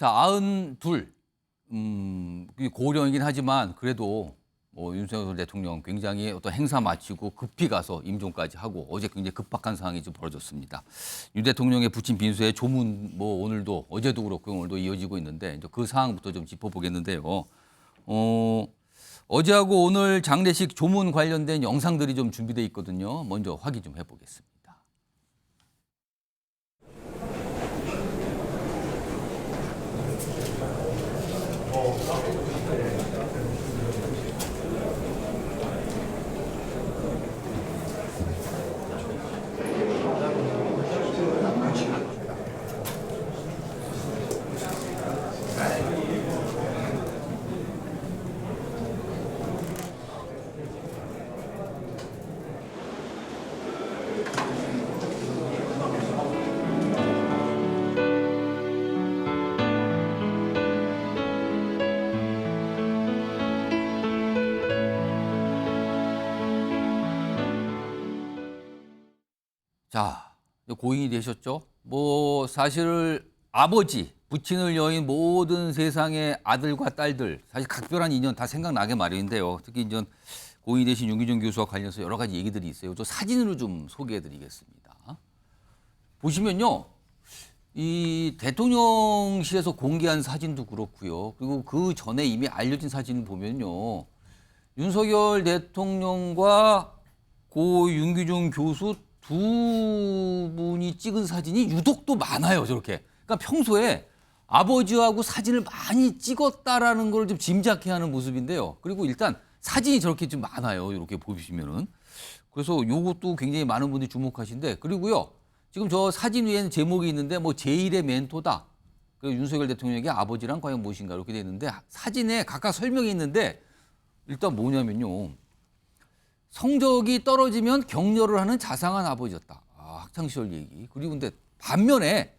자, 92. 고령이긴 하지만 그래도 윤석열 대통령 굉장히 어떤 행사 마치고 급히 가서 임종까지 하고 어제 굉장히 급박한 상황이 좀 벌어졌습니다. 윤 대통령의 부친 빈소의 조문 오늘도 어제도 그렇고 오늘도 이어지고 있는데 이제 그 상황부터 좀 짚어보겠는데요. 어제하고 오늘 장례식 조문 관련된 영상들이 좀 준비돼 있거든요. 먼저 확인 좀 해보겠습니다. 자, 고인이 되셨죠? 사실 아버지, 부친을 여인 모든 세상의 아들과 딸들, 사실 각별한 인연 다 생각나게 마련인데요. 특히 이제 고인이 되신 윤기준 교수와 관련해서 여러 가지 얘기들이 있어요. 저 사진으로 좀 소개해드리겠습니다. 보시면요, 이 대통령실에서 공개한 사진도 그렇고요. 그리고 그 전에 이미 알려진 사진을 보면요, 윤석열 대통령과 고 윤기준 교수 두 분이 찍은 사진이 유독 또 많아요, 저렇게. 그러니까 평소에 아버지하고 사진을 많이 찍었다라는 걸 좀 짐작해야 하는 모습인데요. 그리고 일단 사진이 저렇게 좀 많아요, 이렇게 보시면은. 그래서 요것도 굉장히 많은 분들이 주목하시는데, 그리고요, 지금 저 사진 위에는 제목이 있는데, 제1의 멘토다. 그 윤석열 대통령의 아버지란 과연 무엇인가 이렇게 돼 있는데, 사진에 각각 설명이 있는데, 일단 뭐냐면요. 성적이 떨어지면 격려를 하는 자상한 아버지였다. 학창시절 얘기. 그리고 근데 반면에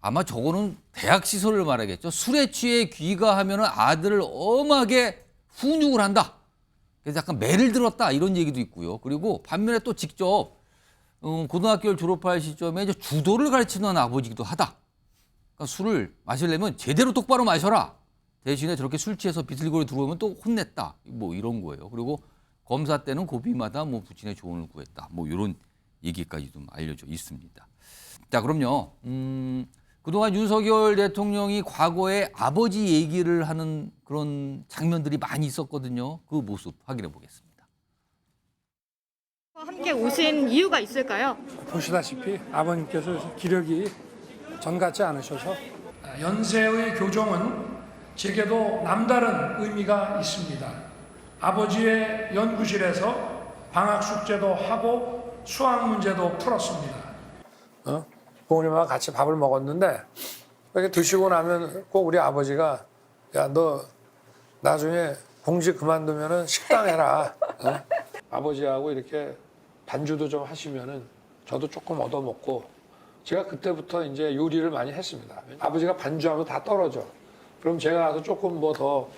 아마 저거는 대학 시설을 말하겠죠. 술에 취해 귀가하면 아들을 엄하게 훈육을 한다. 그래서 약간 매를 들었다 이런 얘기도 있고요. 그리고 반면에 또 직접 고등학교를 졸업할 시점에 이제 주도를 가르치는 아버지기도 하다. 그러니까 술을 마시려면 제대로 똑바로 마셔라. 대신에 저렇게 술 취해서 비틀거리 들어오면 또 혼냈다. 이런 거예요. 그리고 검사 때는 고비마다 부친의 조언을 구했다. 이런 얘기까지 좀 알려져 있습니다. 자, 그럼요. 그동안 윤석열 대통령이 과거에 아버지 얘기를 하는 그런 장면들이 많이 있었거든요. 그 모습 확인해 보겠습니다. 함께 오신 이유가 있을까요? 보시다시피 아버님께서 기력이 전 같지 않으셔서 연세의 교정은 제게도 남다른 의미가 있습니다. 아버지의 연구실에서 방학 숙제도 하고 수학 문제도 풀었습니다. 부모님하고 같이 밥을 먹었는데 이렇게 드시고 나면 꼭 우리 아버지가 야, 너 나중에 공직 그만두면은 식당 해라. 아버지하고 이렇게 반주도 좀 하시면은 저도 조금 얻어먹고 제가 그때부터 이제 요리를 많이 했습니다. 아버지가 반주하면 다 떨어져. 그럼 제가 가서 조금 더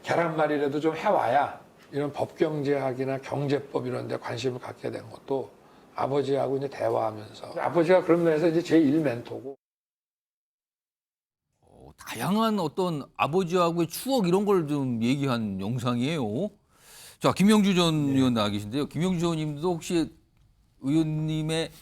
계란말이라도 좀 해와야 이런 법경제학이나 경제법 이런 데 관심을 갖게 된 것도 아버지하고 이제 대화하면서 아버지가 그런 면에서 이제 제1 멘토고. 다양한 어떤 아버지하고의 추억 이런 걸 좀 얘기한 영상이에요. 자, 김영주 전 의원 나와 계신데요. 김영주 의원님도 혹시 의원님의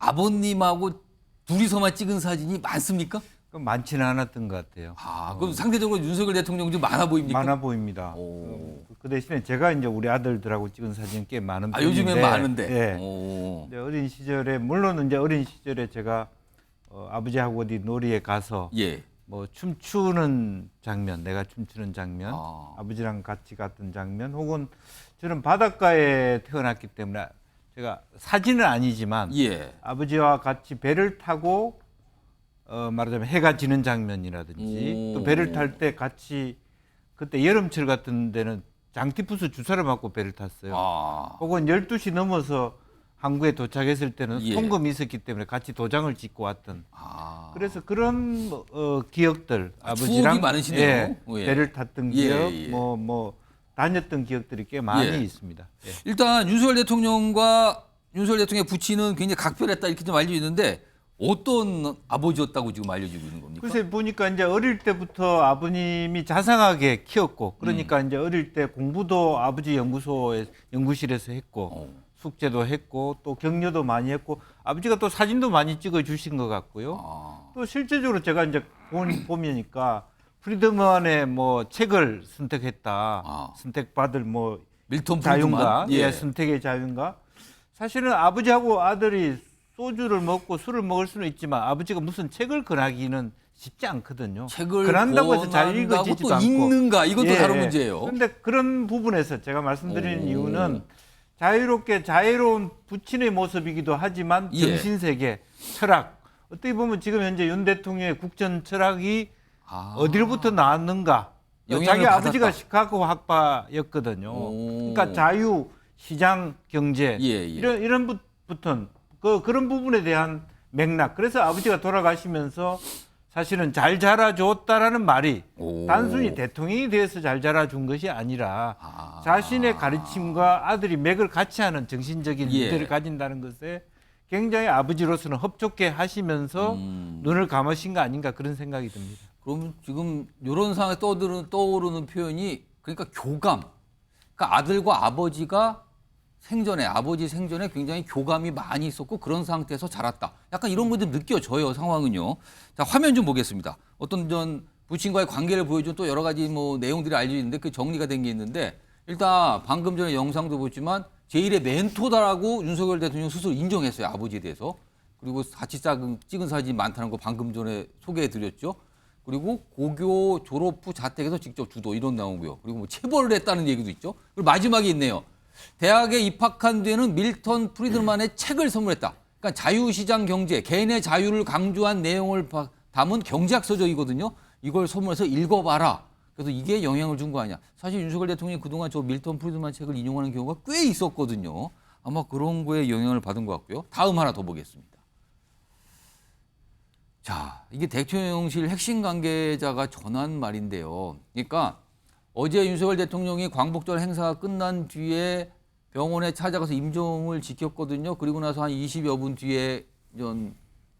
아버님하고 둘이서만 찍은 사진이 많습니까? 많지는 않았던 것 같아요. 그럼 상대적으로 윤석열 대통령 좀 많아 보입니까? 많아 보입니다. 그 대신에 제가 이제 우리 아들들하고 찍은 사진은 꽤 많은 편인데. 요즘엔 많은데. 예. 근데 어린 시절에 물론 이제 어린 시절에 제가 아버지하고 어디 놀이에 가서 춤추는 장면, 내가 춤추는 장면, 아버지랑 같이 갔던 장면, 혹은 저는 바닷가에 태어났기 때문에 제가 사진은 아니지만 아버지와 같이 배를 타고 말하자면 해가 지는 장면이라든지 또 배를 탈 때 같이 그때 여름철 같은 데는 장티푸스 주사를 맞고 배를 탔어요. 혹은 12시 넘어서 항구에 도착했을 때는 송금이 있었기 때문에 같이 도장을 찍고 왔던. 그래서 그런 기억들 아버지랑 많으시네요. 배를 탔던 기억, 다녔던 기억들이 꽤 많이 있습니다. 일단 윤석열 대통령과 윤석열 대통령의 부친은 굉장히 각별했다 이렇게 좀 알려져 있는데 어떤 아버지였다고 지금 알려지고 있는 겁니까? 글쎄 보니까 이제 어릴 때부터 아버님이 자상하게 키웠고 그러니까 이제 어릴 때 공부도 아버지 연구실에서 했고 숙제도 했고 또 격려도 많이 했고 아버지가 또 사진도 많이 찍어 주신 것 같고요. 또 실제적으로 제가 이제 보니까 프리드만의 뭐 책을 선택했다. 선택받을 뭐 밀턴 자유인가? 프리드만? 예, 선택의 자유인가? 사실은 아버지하고 아들이 소주를 먹고 술을 먹을 수는 있지만 아버지가 무슨 책을 권하기는 쉽지 않거든요. 책을 권한다고 해서 잘 권한다고 읽어지지도 또 않고. 읽는가 이것도 예, 다른 예. 문제예요. 그런데 그런 부분에서 제가 말씀드리는 이유는 자유롭게 자유로운 부친의 모습이기도 하지만 예. 정신세계, 철학 어떻게 보면 지금 현재 윤 대통령의 국정 철학이 어디로부터 나왔는가? 영향을 자기 받았다. 아버지가 시카고 학파였거든요. 그러니까 자유, 시장, 경제 예, 예. 이런 부터 그런 부분에 대한 맥락. 그래서 아버지가 돌아가시면서 사실은 잘 자라줬다라는 말이 단순히 대통령이 되어서 잘 자라준 것이 아니라 자신의 가르침과 아들이 맥을 같이 하는 정신적인 예. 문제를 가진다는 것에 굉장히 아버지로서는 흡족해 하시면서 눈을 감으신 거 아닌가 그런 생각이 듭니다. 그럼 지금 이런 상황에 떠오르는 표현이 그러니까 교감. 그러니까 아들과 아버지가 아버지 생전에 굉장히 교감이 많이 있었고 그런 상태에서 자랐다. 약간 이런 것들 느껴져요, 상황은요. 자, 화면 좀 보겠습니다. 어떤 전 부친과의 관계를 보여준 또 여러 가지 뭐 내용들이 알려져 있는데 그 정리가 된 게 있는데 일단 방금 전에 영상도 보였지만 제1의 멘토다라고 윤석열 대통령 스스로 인정했어요, 아버지에 대해서. 그리고 같이 찍은 사진이 많다는 거 방금 전에 소개해 드렸죠. 그리고 고교 졸업 후 자택에서 직접 주도 이런 나오고요. 그리고 뭐 체벌을 했다는 얘기도 있죠. 그리고 마지막에 있네요. 대학에 입학한 뒤에는 밀턴 프리드만의 책을 선물했다. 그러니까 자유시장 경제, 개인의 자유를 강조한 내용을 담은 경제학 서적이거든요. 이걸 선물해서 읽어봐라. 그래서 이게 영향을 준 거 아니야. 사실 윤석열 대통령이 그동안 저 밀턴 프리드만 책을 인용하는 경우가 꽤 있었거든요. 아마 그런 거에 영향을 받은 것 같고요. 다음 하나 더 보겠습니다. 자, 이게 대통령실 핵심 관계자가 전한 말인데요. 그러니까 어제 윤석열 대통령이 광복절 행사가 끝난 뒤에 병원에 찾아가서 임종을 지켰거든요. 그리고 나서 한 20여 분 뒤에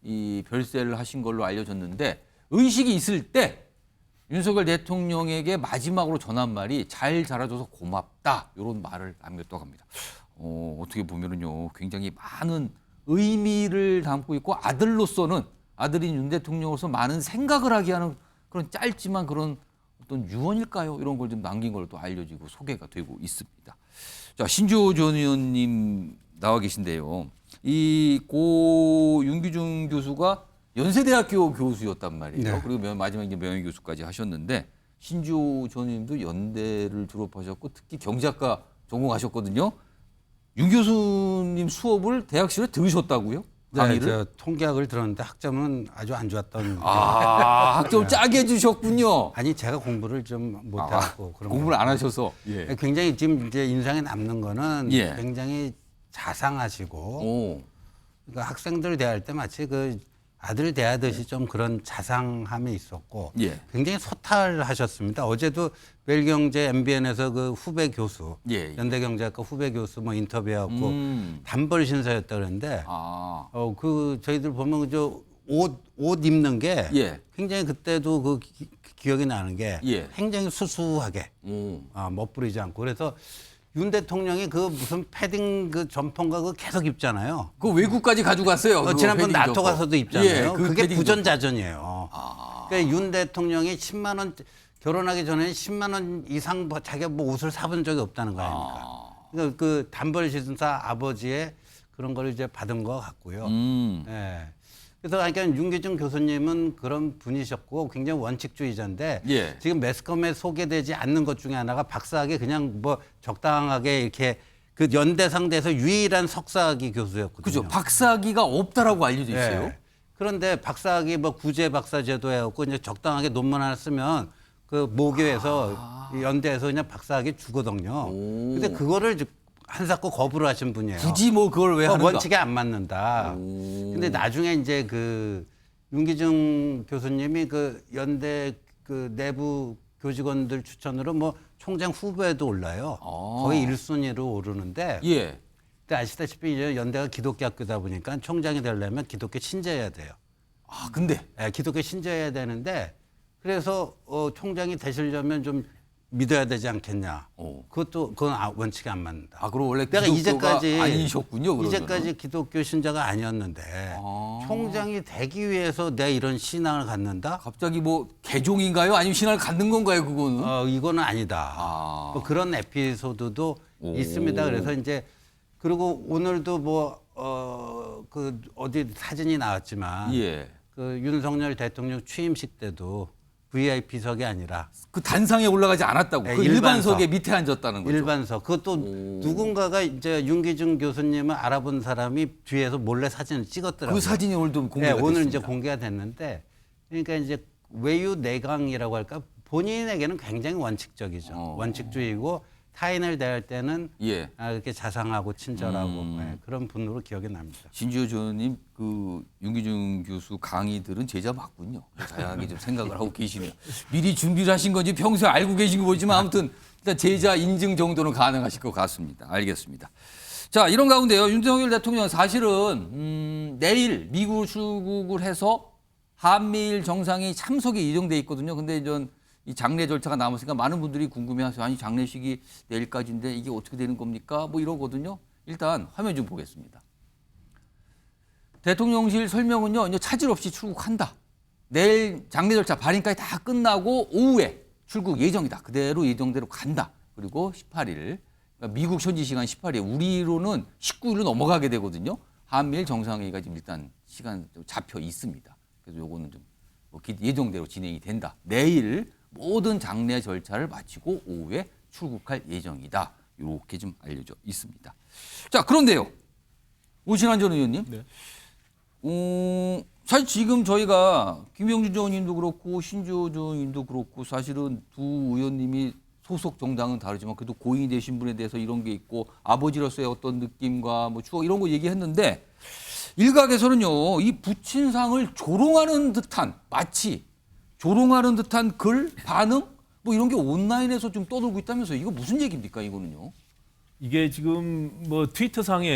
이 별세를 하신 걸로 알려졌는데 의식이 있을 때 윤석열 대통령에게 마지막으로 전한 말이 잘 자라줘서 고맙다. 이런 말을 남겼다고 합니다. 어떻게 보면은요, 굉장히 많은 의미를 담고 있고 아들인 윤 대통령으로서 많은 생각을 하게 하는 그런 짧지만 그런 어떤 유언일까요? 이런 걸 좀 남긴 걸로 또 알려지고 소개가 되고 있습니다. 자, 신주호 전 의원님 나와 계신데요. 이 고 윤기중 교수가 연세대학교 교수였단 말이에요. 네. 그리고 마지막에 이제 명예교수까지 하셨는데 신주호 전 의원님도 연대를 졸업하셨고 특히 경제학과 전공하셨거든요. 윤 교수님 수업을 대학실에 들으셨다고요? 네, 강의를? 저 통계학을 들었는데 학점은 아주 안 좋았던. 학점 짜게 해주셨군요. 아니 제가 공부를 좀 못하고 그런 공부를 거. 안 하셔서. 예. 굉장히 지금 이제 인상에 남는 거는 예. 굉장히 자상하시고 오. 그러니까 학생들 대할 때 마치 그 아들 대하듯이 좀 그런 자상함이 있었고 예. 굉장히 소탈하셨습니다. 어제도 멜경제 MBN에서 그 후배 교수, 예. 연대경제학과 후배 교수 뭐 인터뷰하고 단벌 신사였다 그랬는데 그 저희들 보면 옷 입는 게 예. 굉장히 그때도 그 기억이 나는 게 예. 굉장히 수수하게 멋부리지 않고 그래서 윤 대통령이 그 무슨 패딩 그 점퍼인가 그 계속 입잖아요. 그 외국까지 가지고 갔어요. 그거 지난번 패딩 나토 점퍼. 가서도 입잖아요. 예, 그게 패딩 부전자전이에요. 그러니까 윤 대통령이 10만 원 결혼하기 전에 10만 원 이상 자기가 뭐 옷을 사본 적이 없다는 거 아닙니까? 그러니까 그 단벌 신사 아버지의 그런 걸 이제 받은 것 같고요. 예. 그래서 그러니까 윤기중 교수님은 그런 분이셨고 굉장히 원칙주의자인데 예. 지금 매스컴에 소개되지 않는 것 중에 하나가 박사학위 그냥 뭐 적당하게 이렇게 그 연대 상대에서 유일한 석사학위 교수였거든요. 그죠. 박사학위가 없다라고 알려져 있어요. 예. 그런데 박사학위 뭐 구제 박사 제도 해갖고 이제 적당하게 논문 하나 쓰면 그 모교에서 연대에서 그냥 박사학위 주거든요. 근데 그거를 한사코 거부를 하신 분이에요. 굳이 뭐 그걸 왜 하는가? 원칙에 안 맞는다. 근데 나중에 이제 그 윤기중 교수님이 그 연대 그 내부 교직원들 추천으로 뭐 총장 후보에도 올라요. 거의 1순위로 오르는데 예. 근데 아시다시피 이제 연대가 기독교 학교다 보니까 총장이 되려면 기독교 신자여야 돼요. 아, 근데 예, 기독교 신자여야 되는데 그래서 총장이 되시려면 좀 믿어야 되지 않겠냐. 그건 원칙이 안 맞는다. 아, 그럼 원래 내가 기독교가 아니셨군요. 그러면은. 이제까지 기독교 신자가 아니었는데 총장이 되기 위해서 내가 이런 신앙을 갖는다? 갑자기 뭐 개종인가요? 아니면 신앙을 갖는 건가요? 그거는? 이거는 아니다. 뭐 그런 에피소드도 있습니다. 그래서 이제 그리고 오늘도 어디 사진이 나왔지만 예. 그 윤석열 대통령 취임식 때도 VIP석이 아니라 그 단상에 올라가지 않았다고. 네, 그 일반석에 밑에 앉았다는 거죠. 일반석. 그것도 누군가가 이제 윤기중 교수님을 알아본 사람이 뒤에서 몰래 사진을 찍었더라고요. 그 사진이 오늘도 공개가 됐습니다. 오늘 이제 공개가 됐는데 그러니까 이제 외유 내강이라고 할까 본인에게는 굉장히 원칙적이죠. 원칙주의고 타인을 대할 때는 예. 이렇게 자상하고 친절하고 그런 분으로 기억이 납니다. 신주호 전님 그 윤기중 교수 강의들은 제자 맞군요. 다양하게 좀 생각을 하고 계시네요. 미리 준비를 하신 건지 평소에 알고 계신 거 보지만 아무튼 일단 제자 인증 정도는 가능하실 것 같습니다. 알겠습니다. 자, 이런 가운데요. 윤석열 대통령 사실은 내일 미국 출국을 해서 한미일 정상회의 참석이 예정돼 있거든요. 근데 이제 이 장례 절차가 남았으니까 많은 분들이 궁금해하세요. 아니 장례식이 내일까지인데 이게 어떻게 되는 겁니까? 뭐 이러거든요. 일단 화면 좀 보겠습니다. 대통령실 설명은요. 이제 차질 없이 출국한다. 내일 장례 절차 발인까지 다 끝나고 오후에 출국 예정이다. 그대로 예정대로 간다. 그리고 18일 그러니까 미국 현지 시간 18일 우리로는 19일로 넘어가게 되거든요. 한미일 정상회의가 지금 일단 시간 잡혀 있습니다. 그래서 요거는 좀 예정대로 진행이 된다. 내일 모든 장례 절차를 마치고 오후에 출국할 예정이다. 이렇게 좀 알려져 있습니다. 자, 그런데요. 오신환 전 의원님. 네. 사실 지금 저희가 김영준 전 의원님도 그렇고 신주호 전 의원님도 그렇고 사실은 두 의원님이 소속 정당은 다르지만 그래도 고인이 되신 분에 대해서 이런 게 있고 아버지로서의 어떤 느낌과 뭐 추억 이런 거 얘기했는데 일각에서는요. 이 부친상을 조롱하는 듯한 마치 조롱하는 듯한 글, 반응 뭐 이런 게 온라인에서 좀 떠돌고 있다면서 이거 무슨 얘기입니까 이거는요? 이게 지금 뭐 트위터상에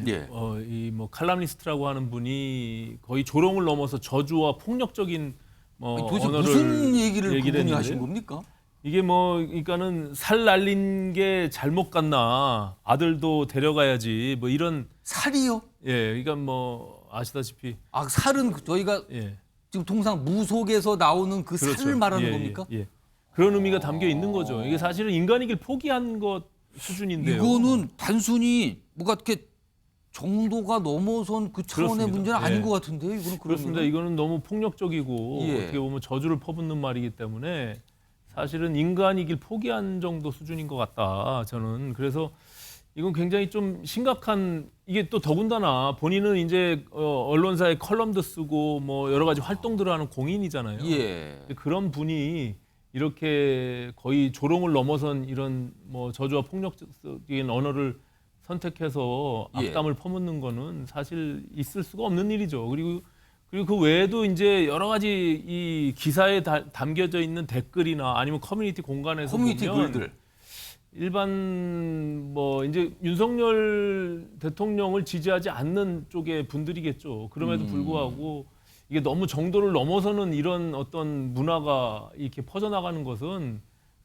예. 이 뭐 칼럼니스트라고 하는 분이 거의 조롱을 넘어서 저주와 폭력적인 도대체 언어를 무슨 얘기를 그분이 했는데 하신 겁니까? 이게 그러니까는 살 날린 게 잘못 갔나 아들도 데려가야지 뭐 이런 살이요? 예, 그러니까 아시다시피 살은 저희가 예. 지금 통상 무속에서 나오는 그 그렇죠. 살을 말하는 예, 겁니까? 예. 그런 의미가 담겨 있는 거죠. 이게 사실은 인간이길 포기한 것 수준인데요. 이거는 단순히 뭐가 이렇게 정도가 넘어선 그 차원의 그렇습니다. 문제는 아닌 예. 것 같은데요. 이거는 그렇습니다. 이거는 너무 폭력적이고 예. 어떻게 보면 저주를 퍼붓는 말이기 때문에 사실은 인간이길 포기한 정도 수준인 것 같다. 저는 그래서 이건 굉장히 좀 심각한 이게 또 더군다나 본인은 이제 언론사에 컬럼도 쓰고 뭐 여러 가지 활동들을 하는 공인이잖아요. 예. 그런 분이 이렇게 거의 조롱을 넘어선 이런 뭐 저주와 폭력적인 언어를 선택해서 예. 악담을 퍼붓는 거는 사실 있을 수가 없는 일이죠. 그리고 그 외에도 이제 여러 가지 이 기사에 담겨져 있는 댓글이나 아니면 커뮤니티 공간에서 커뮤니티 보면 글들. 일반 이제 윤석열 대통령을 지지하지 않는 쪽의 분들이겠죠. 그럼에도 불구하고 이게 너무 정도를 넘어서는 이런 어떤 문화가 이렇게 퍼져나가는 것은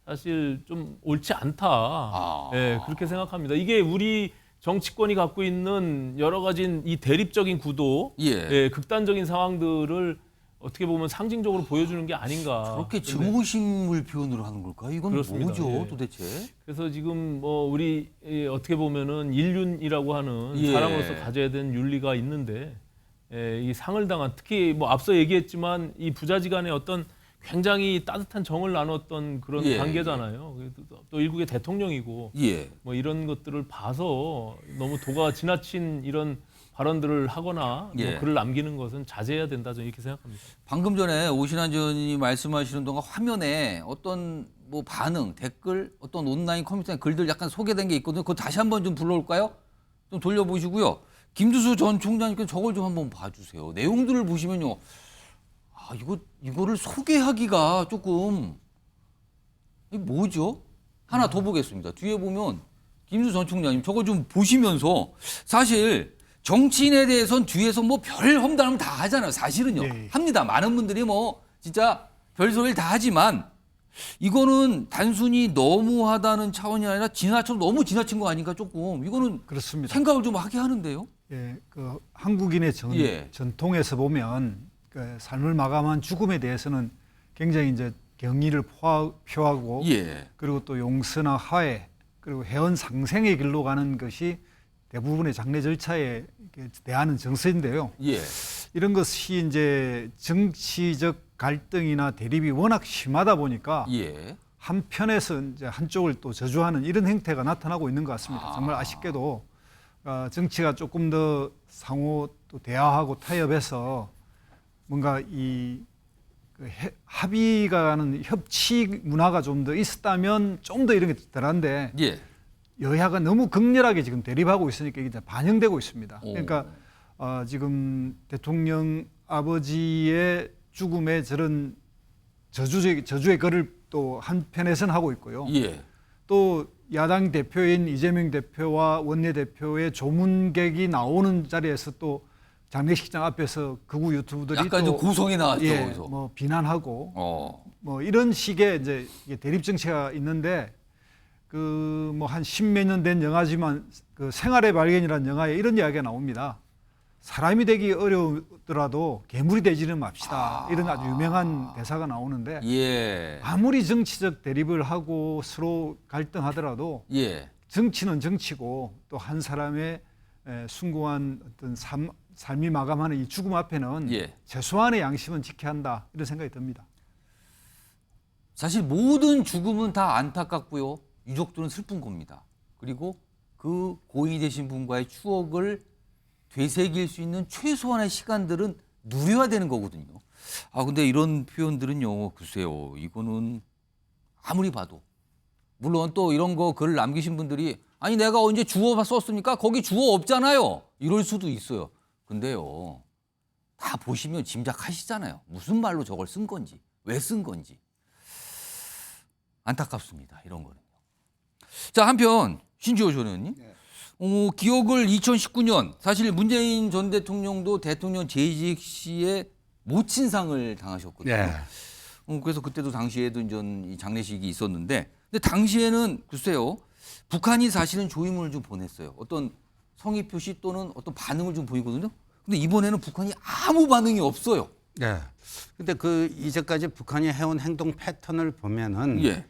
사실 좀 옳지 않다. 예, 그렇게 생각합니다. 이게 우리 정치권이 갖고 있는 여러 가지 이 대립적인 구도, 예. 극단적인 상황들을 어떻게 보면 상징적으로 보여주는 게 아닌가. 그렇게 증오식물 표현으로 하는 걸까? 이건 그렇습니다. 뭐죠, 예. 도대체? 그래서 지금 우리 어떻게 보면은 인륜이라고 하는 예. 사람으로서 가져야 되는 윤리가 있는데 이 상을 당한 특히 앞서 얘기했지만 이 부자지간의 어떤 굉장히 따뜻한 정을 나눴던 그런 예. 관계잖아요. 또 일국의 대통령이고 예. 뭐 이런 것들을 봐서 너무 도가 지나친 이런 발언들을 하거나 예. 뭐 글을 남기는 것은 자제해야 된다 저는 이렇게 생각합니다. 방금 전에 오신환 전 의원이 말씀하시는 동안 화면에 어떤 뭐 반응, 댓글, 어떤 온라인 커뮤니티 글들 약간 소개된 게 있거든요. 그거 다시 한번 좀 불러올까요? 좀 돌려보시고요. 김두수 전 총장님께 저걸 좀 한번 봐주세요. 내용들을 보시면요. 이거를 소개하기가 조금 이게 뭐죠? 하나 더 보겠습니다. 뒤에 보면 김수 전 총장님 저거 좀 보시면서 사실 정치인에 대해서는 뒤에서 뭐 별 험담을 다 하잖아요. 사실은요. 네. 합니다. 많은 분들이 뭐 진짜 별소리를 다 하지만 이거는 단순히 너무하다는 차원이 아니라 너무 지나친 거 아닌가 조금. 이거는 그렇습니다. 생각을 좀 하게 하는데요. 예, 그 한국인의 예. 전통에서 보면 그 삶을 마감한 죽음에 대해서는 굉장히 이제 경의를 표하고 예. 그리고 또 용서나 화해 그리고 해원 상생의 길로 가는 것이 대부분의 장례 절차에 대하는 정서인데요. 예. 이런 것이 이제 정치적 갈등이나 대립이 워낙 심하다 보니까 예. 한편에서 이제 한쪽을 또 저주하는 이런 행태가 나타나고 있는 것 같습니다. 정말 아쉽게도 정치가 조금 더 상호 또 대화하고 타협해서 뭔가 합의가 가는 협치 문화가 좀 더 있었다면 좀 더 이런 게 덜한데 예. 여야가 너무 극렬하게 지금 대립하고 있으니까 이게 반영되고 있습니다. 오. 그러니까 지금 대통령 아버지의 죽음에 저런 저주의 글을 또 한편에서는 하고 있고요. 예. 또 야당 대표인 이재명 대표와 원내대표의 조문객이 나오는 자리에서 또 장례식장 앞에서 극우 유튜브들이 약간 좀 고성이 나왔죠. 예, 거기서. 뭐 비난하고 어. 뭐 이런 식의 이제 이게 대립 정치가 있는데 그 뭐 한 십몇 년 된 영화지만 그 생활의 발견이라는 영화에 이런 이야기가 나옵니다. 사람이 되기 어려우더라도 괴물이 되지는 맙시다. 이런 아주 유명한 대사가 나오는데 예. 아무리 정치적 대립을 하고 서로 갈등하더라도 예. 정치는 정치고 또 한 사람의 숭고한 어떤 삶이 마감하는 이 죽음 앞에는 예. 최소한의 양심은 지켜야 한다. 이런 생각이 듭니다. 사실 모든 죽음은 다 안타깝고요. 유족들은 슬픈 겁니다. 그리고 그 고인이 되신 분과의 추억을 되새길 수 있는 최소한의 시간들은 누려야 되는 거거든요. 근데 이런 표현들은요, 글쎄요, 이거는 아무리 봐도. 물론 또 이런 거 글을 남기신 분들이 아니 내가 언제 주어 썼습니까? 거기 주어 없잖아요. 이럴 수도 있어요. 근데요, 다 보시면 짐작하시잖아요. 무슨 말로 저걸 쓴 건지, 왜 쓴 건지. 안타깝습니다. 이런 거는요. 자, 한편 신지호 전 의원님. 기억을 2019년 사실 문재인 전 대통령도 대통령 재직 시에 모친상을 당하셨거든요. 네. 그래서 그때도 당시에도 이 장례식이 있었는데 근데 당시에는 글쎄요. 북한이 사실은 조의문을 좀 보냈어요. 어떤 성의 표시 또는 어떤 반응을 좀 보이거든요. 근데 이번에는 북한이 아무 반응이 없어요. 네. 근데 이제까지 북한이 해온 행동 패턴을 보면은 예.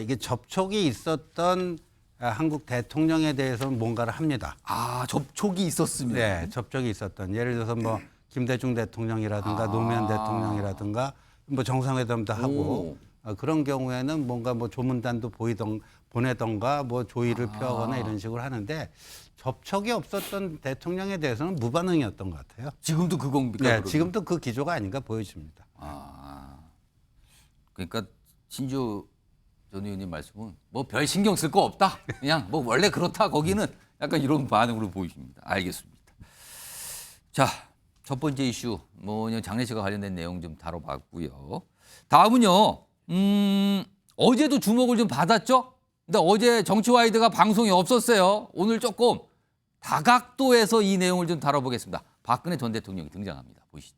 이게 접촉이 있었던 한국 대통령에 대해서는 뭔가를 합니다. 접촉이 있었습니다. 네, 접촉이 있었던. 예를 들어서 뭐 김대중 대통령이라든가 노무현 대통령이라든가 뭐 정상회담도 하고 그런 경우에는 뭔가 뭐 조문단도 보내던가 뭐 조의를 표하거나 이런 식으로 하는데 접촉이 없었던 대통령에 대해서는 무반응이었던 것 같아요. 지금도 그겁니까? 네, 그러면? 지금도 그 기조가 아닌가 보여집니다. 그러니까 신조 전 의원님 말씀은 뭐 별 신경 쓸 거 없다. 그냥 뭐 원래 그렇다. 거기는 약간 이런 반응으로 보이십니다. 알겠습니다. 자, 첫 번째 이슈 그냥 장례식과 관련된 내용 좀 다뤄봤고요. 다음은요. 어제도 주목을 좀 받았죠. 근데 어제 정치와이드가 방송이 없었어요. 오늘 조금 다각도에서 이 내용을 좀 다뤄보겠습니다. 박근혜 전 대통령이 등장합니다. 보시죠.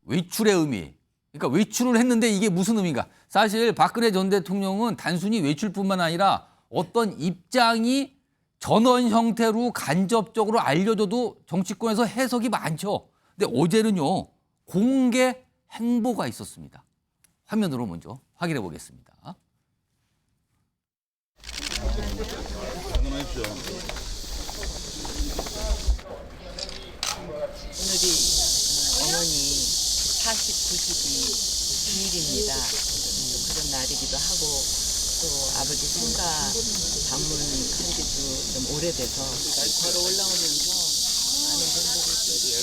외출의 의미. 그러니까 외출을 했는데 이게 무슨 의미인가? 사실 박근혜 전 대통령은 단순히 외출뿐만 아니라 어떤 입장이 전원 형태로 간접적으로 알려줘도 정치권에서 해석이 많죠. 근데 어제는요, 공개 행보가 있었습니다. 화면으로 먼저 확인해 보겠습니다. 오늘이 어머니 49주기 기일입니다. 그런 날이기도 하고 또 아버지 생가 방문한 지도 좀 오래돼서 걸어 올라오면서 많은 분들이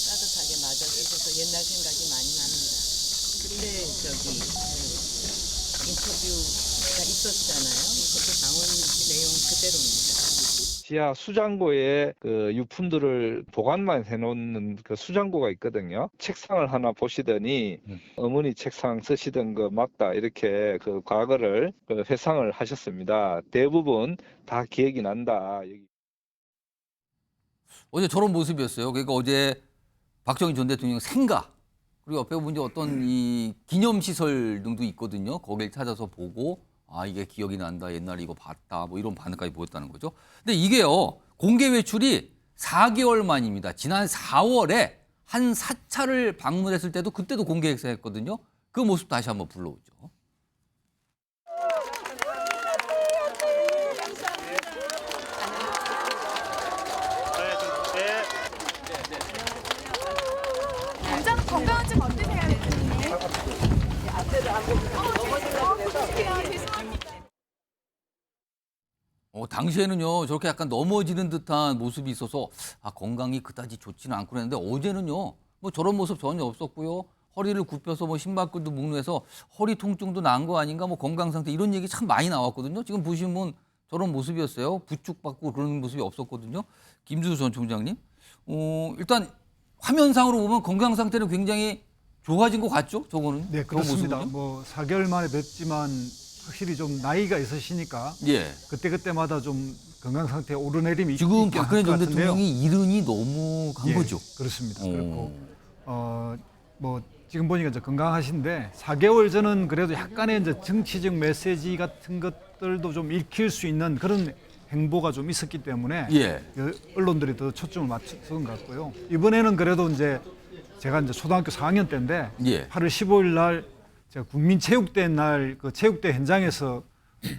따뜻하게 맞아주셔서 옛날 생각이 많이 납니다. 그때 인터뷰가 있었잖아요. 그것도 방언 내용 그대로입니다. 지하 수장고에 그 유품들을 보관만 해놓는 그 수장고가 있거든요. 책상을 하나 보시더니 어머니 책상 쓰시던 거 맞다 이렇게 그 과거를 그 회상을 하셨습니다. 대부분 다 기억이 난다. 어제 저런 모습이었어요. 그러니까 어제 박정희 전 대통령 생가 그리고 옆에 보면 이제 어떤 이 기념시설 등도 있거든요. 거길 찾아서 보고 아 이게 기억이 난다. 옛날에 이거 봤다. 뭐 이런 반응까지 보였다는 거죠. 근데 이게요. 공개 외출이 4개월 만입니다. 지난 4월에 한 사찰을 방문했을 때도 그때도 공개 행사했거든요. 그 모습 다시 한번 불러오죠. 굉장히 건강증 어떠세요, 대표님? 당시에는요 저렇게 약간 넘어지는 듯한 모습이 있어서 아 건강이 그다지 좋지는 않고 그랬는데 어제는요 뭐 저런 모습 전혀 없었고요. 허리를 굽혀서 뭐 신발끈도 뭉개서 허리 통증도 난 거 아닌가 뭐 건강 상태 이런 얘기 참 많이 나왔거든요. 지금 보시면 저런 모습이었어요. 부축받고 그런 모습이 없었거든요. 김주수 전 총장님. 일단 화면상으로 보면 건강 상태는 굉장히 좋아진 것 같죠? 저거는. 네, 그런 그렇습니다. 모습은요? 뭐 4개월 만에 뵙지만 확실히 좀 나이가 있으시니까 예. 그때마다 좀 건강 상태 오르내림이 지금 있긴 박근혜 할 것 전 같은데요. 대통령이 이른이 너무 간 예, 거죠. 그렇습니다. 오. 그렇고 뭐 지금 보니까 이제 건강하신데 4개월 전은 그래도 약간의 이제 정치적 메시지 같은 것들도 좀 읽힐 수 있는 그런 행보가 좀 있었기 때문에 예. 언론들이 더 초점을 맞춘 것 같고요. 이번에는 그래도 이제 제가 이제 초등학교 4학년 때인데 예. 8월 15일 날 제가 국민체육대 날 그 체육대 현장에서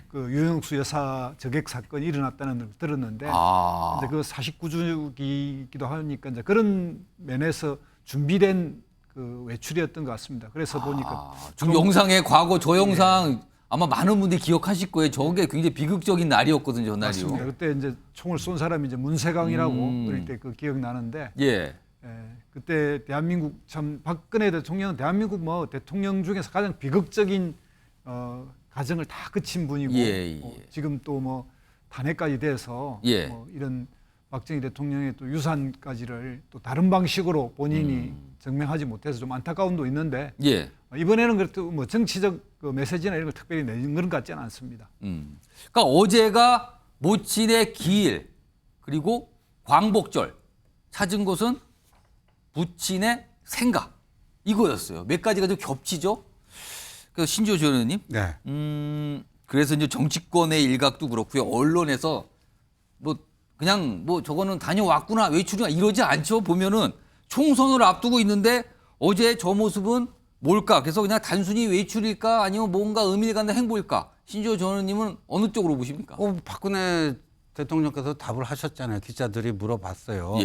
그 유영수 여사 저격 사건이 일어났다는 걸 들었는데 이제 그 49주기이기도 하니까 이제 그런 면에서 준비된 그 외출이었던 것 같습니다. 그래서 보니까 지금 영상의 과거 저 영상 아마 많은 분들이 기억하실 거예요. 저게 굉장히 비극적인 날이었거든요, 전날이요. 맞습니다. 그때 이제 총을 쏜 사람이 이제 문세강이라고 어릴 때 그 기억 나는데 예. 그때 대한민국 참 박근혜 대통령은 대한민국 뭐 대통령 중에서 가장 비극적인 가정을 다 그친 분이고 지금 또 뭐 탄핵까지 돼서 뭐 이런 박정희 대통령의 또 유산까지를 또 다른 방식으로 본인이 증명하지 못해서 좀 안타까움도 있는데 이번에는 그래도 뭐 정치적 그 메시지나 이런 걸 특별히 내는 것 같지는 않습니다. 그러니까 어제가 모친의 기일 그리고 광복절 찾은 곳은 부친의 생각 이거였어요. 몇 가지가 좀 겹치죠. 그 신지호 전 의원님. 네. 그래서 이제 정치권의 일각도 그렇고요. 언론에서 뭐 그냥 뭐 저거는 다녀왔구나 외출이나 이러지 않죠. 보면은 총선을 앞두고 있는데 어제 저 모습은 뭘까? 그래서 그냥 단순히 외출일까 아니면 뭔가 의미를 갖는 행보일까? 신지호 전 의원님은 어느 쪽으로 보십니까? 박근혜 대통령께서 답을 하셨잖아요. 기자들이 물어봤어요.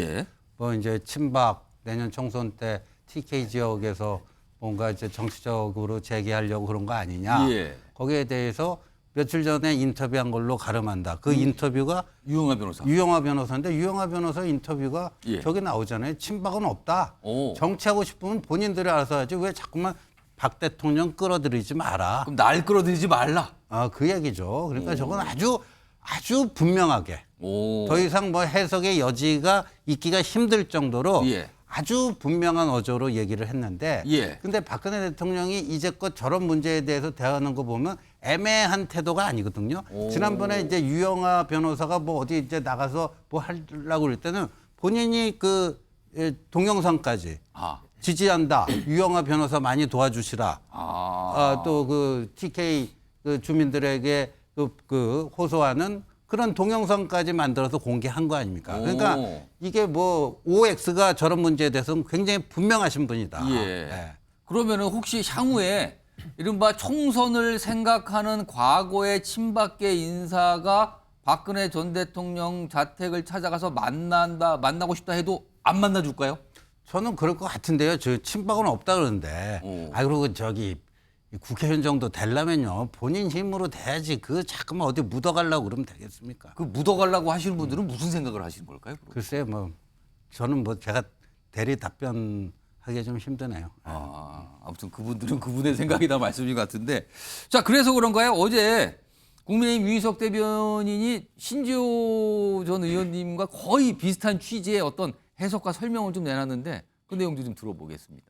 뭐 이제 친박 내년 총선 때 TK 지역에서 뭔가 이제 정치적으로 재개하려고 그런 거 아니냐. 거기에 대해서 며칠 전에 인터뷰한 걸로 가름한다. 그 인터뷰가 유영하 변호사. 유영하 변호사인데 유영하 변호사 인터뷰가 저기 나오잖아요. 친박은 없다. 정치하고 싶으면 본인들이 알아서 하지 왜 자꾸만 박 대통령 끌어들이지 마라. 그럼 날 끌어들이지 말라. 그 얘기죠. 그러니까 저건 아주 분명하게 더 이상 뭐 해석의 여지가 있기가 힘들 정도로 아주 분명한 어조로 얘기를 했는데 근데 박근혜 대통령이 이제껏 저런 문제에 대해서 대하는 거 보면 애매한 태도가 아니거든요. 지난번에 이제 유영하 변호사가 뭐 어디 이제 나가서 뭐 하려고 그럴 때는 본인이 그 동영상까지 지지한다. 유영하 변호사 많이 도와주시라. 또 그 TK 그 주민들에게 그 호소하는 그런 동영상까지 만들어서 공개한 거 아닙니까? 그러니까 이게 뭐 OX가 저런 문제에 대해서는 굉장히 분명하신 분이다. 그러면은 혹시 향후에 이른바 총선을 생각하는 과거의 친박계 인사가 박근혜 전 대통령 자택을 찾아가서 만나고 싶다 해도 안 만나줄까요? 저는 그럴 것 같은데요. 저 친박은 없다 그러는데. 그리고 저기 국회의원 정도 되려면요. 본인 힘으로 돼야지. 그 자꾸만 어디 묻어가려고 그러면 되겠습니까? 그 묻어가려고 하시는 분들은 무슨 생각을 하시는 걸까요? 그럼? 글쎄요. 뭐 저는 뭐 제가 대리 답변하기 좀 힘드네요. 아무튼 그분들은 그분의 생각이다 말씀인 것 같은데. 자, 그래서 그런가요? 어제 국민의힘 유희석 대변인이 신지호 전 의원님과 거의 비슷한 취지의 어떤 해석과 설명을 좀 내놨는데 그 내용도 좀 들어보겠습니다.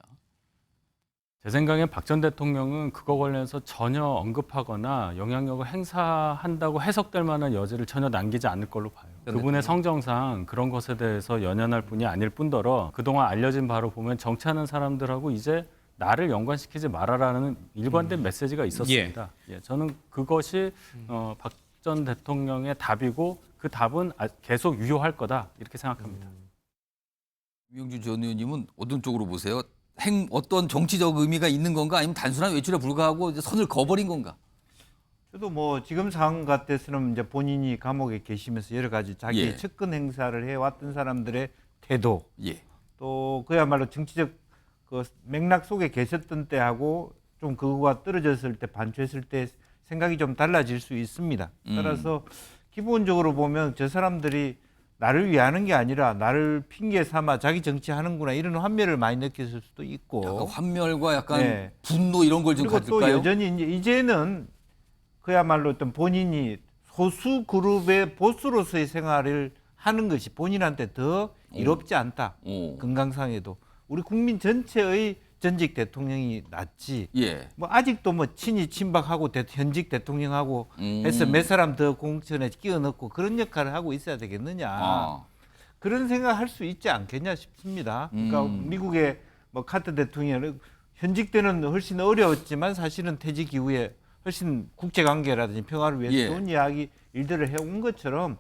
제 생각엔 박 전 대통령은 그거 관련해서 전혀 언급하거나 영향력을 행사한다고 해석될 만한 여지를 전혀 남기지 않을 걸로 봐요. 그분의 성정상 그런 것에 대해서 연연할 뿐이 아닐 뿐더러 그동안 알려진 바로 보면 정치하는 사람들하고 이제 나를 연관시키지 말아라는 일관된 메시지가 있었습니다. 예, 저는 그것이 박 전 대통령의 답이고 그 답은 계속 유효할 거다 이렇게 생각합니다. 유영준 전 의원님은 어떤 쪽으로 보세요? 어떤 정치적 의미가 있는 건가 아니면 단순한 외출에 불과하고 이제 선을 그어버린 건가? 저도 뭐 지금 상황 같아서는 이제 본인이 감옥에 계시면서 여러 가지 자기의 예. 측근 행사를 해왔던 사람들의 태도, 예. 또 그야말로 정치적 그 맥락 속에 계셨던 때하고 좀 그거가 떨어졌을 때 반추했을 때 생각이 좀 달라질 수 있습니다. 따라서 기본적으로 보면 저 사람들이 나를 위하는 게 아니라 나를 핑계 삼아 자기 정치하는구나 이런 환멸을 많이 느꼈을 수도 있고 약간 환멸과 약간 네. 분노 이런 걸 좀 그리고 또 가질까요? 여전히 이제는 그야말로 어떤 본인이 소수 그룹의 보스로서의 생활을 하는 것이 본인한테 더 이롭지 않다. 건강상에도 우리 국민 전체의 전직 대통령이 낫지. 예. 뭐 아직도 뭐 친이 친박하고 현직 대통령하고 해서 몇 사람 더 공천에 끼워 넣고 그런 역할을 하고 있어야 되겠느냐. 그런 생각할 수 있지 않겠냐 싶습니다. 그러니까 미국의 뭐 카터 대통령 현직 때는 훨씬 어려웠지만 사실은 퇴직 이후에 훨씬 국제관계라든지 평화를 위해서 예. 좋은 이야기 일들을 해온 것처럼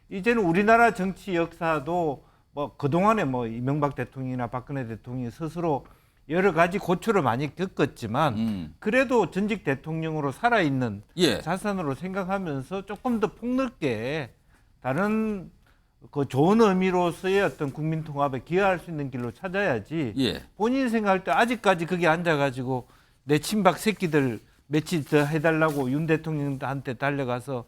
이제는 우리나라 정치 역사도 뭐 그동안에 뭐 이명박 대통령이나 박근혜 대통령이 스스로 여러 가지 고초를 많이 겪었지만 그래도 전직 대통령으로 살아있는 예. 자산으로 생각하면서 조금 더 폭넓게 다른 그 좋은 의미로서의 어떤 국민 통합에 기여할 수 있는 길로 찾아야지. 예. 본인 생각할 때 아직까지 거기 앉아가지고 내 친박 새끼들 며칠 더 해달라고 윤 대통령한테 달려가서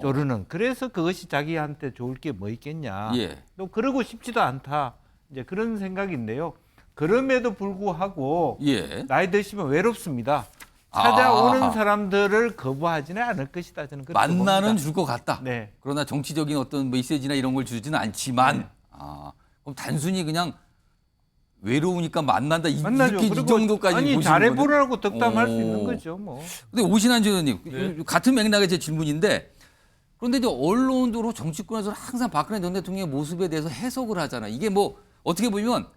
조르는. 그래서 그것이 자기한테 좋을 게 뭐 있겠냐. 예. 또 그러고 싶지도 않다. 이제 그런 생각인데요. 그럼에도 불구하고 예. 나이 드시면 외롭습니다. 찾아오는 사람들을 거부하지는 않을 것이다. 저는 그렇게 만나는 봅니다. 줄 것 같다. 네. 그러나 정치적인 어떤 메시지나 이런 걸 주지는 않지만 네. 그럼 단순히 그냥 외로우니까 만난다 만나죠. 이렇게 이 그리고 정도까지 아니 보시는 잘해보라고 덕담할 수 오. 있는 거죠. 뭐. 근데 오신환 의원님 네. 같은 맥락의 제 질문인데 그런데 이제 언론도 정치권에서는 항상 박근혜 전 대통령의 모습에 대해서 해석을 하잖아요. 이게 뭐 어떻게 보면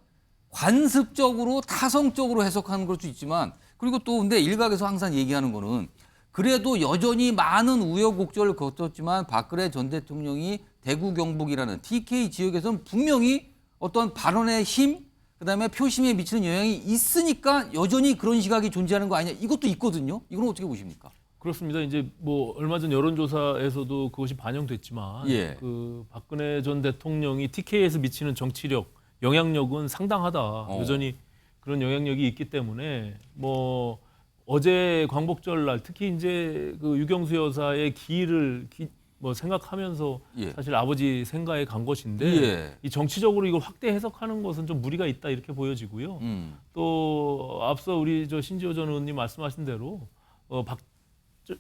관습적으로 타성적으로 해석하는 걸 수 있지만 그리고 또 근데 일각에서 항상 얘기하는 거는 그래도 여전히 많은 우여곡절을 거쳤지만 박근혜 전 대통령이 대구 경북이라는 TK 지역에서는 분명히 어떤 발언의 힘 그다음에 표심에 미치는 영향이 있으니까 여전히 그런 시각이 존재하는 거 아니냐 이것도 있거든요. 이건 어떻게 보십니까? 그렇습니다. 이제 뭐 얼마 전 여론조사에서도 그것이 반영됐지만 예. 그 박근혜 전 대통령이 TK에서 미치는 정치력, 영향력은 상당하다. 여전히 그런 영향력이 있기 때문에 뭐 어제 광복절날 특히 이제 그 유경수 여사의 기일을 뭐 생각하면서 예. 사실 아버지 생가에 간 것인데 예. 이 정치적으로 이걸 확대 해석하는 것은 좀 무리가 있다 이렇게 보여지고요. 또 앞서 우리 저 신지호 전 의원님 말씀하신 대로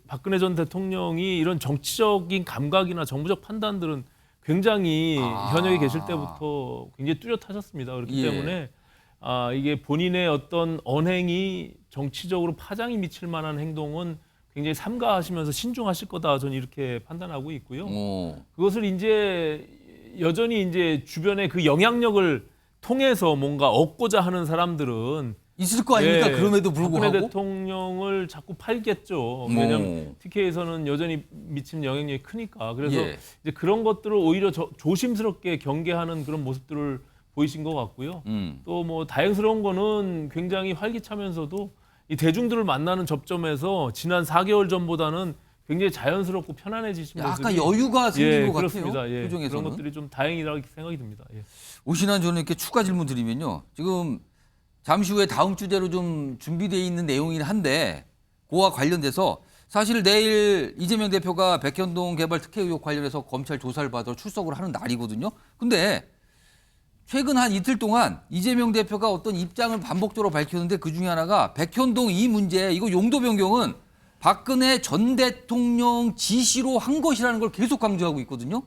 박근혜 전 대통령이 이런 정치적인 감각이나 정부적 판단들은 굉장히 현역에 계실 때부터 굉장히 뚜렷하셨습니다. 그렇기 예. 때문에 이게 본인의 어떤 언행이 정치적으로 파장이 미칠 만한 행동은 굉장히 삼가하시면서 신중하실 거다 저는 이렇게 판단하고 있고요. 그것을 이제 여전히 이제 주변의 그 영향력을 통해서 뭔가 얻고자 하는 사람들은 있을 거 아닙니까? 예, 그럼에도 불구하고 박근혜 대통령을 자꾸 팔겠죠. 왜냐하면 TK에서는 여전히 미치는 영향력이 크니까. 그래서 예. 이제 그런 것들을 오히려 조심스럽게 경계하는 그런 모습들을 보이신 것 같고요. 또 뭐 다행스러운 거는 굉장히 활기차면서도 이 대중들을 만나는 접점에서 지난 4개월 전보다는 굉장히 자연스럽고 편안해지신 모습이 약간 여유가 생긴 것 그렇습니다. 같아요. 예, 표정에서는. 그런 것들이 좀 다행이라고 생각이 듭니다. 예. 오신환 저는 이렇게 추가 질문 드리면요. 지금 잠시 후에 다음 주제로 좀 준비되어 있는 내용이긴 한데 그와 관련돼서 사실 내일 이재명 대표가 백현동 개발 특혜 의혹 관련해서 검찰 조사를 받으러 출석을 하는 날이거든요. 근데 최근 한 이틀 동안 이재명 대표가 어떤 입장을 반복적으로 밝혔는데 그중에 하나가 백현동 이 문제 이거 용도 변경은 박근혜 전 대통령 지시로 한 것이라는 걸 계속 강조하고 있거든요.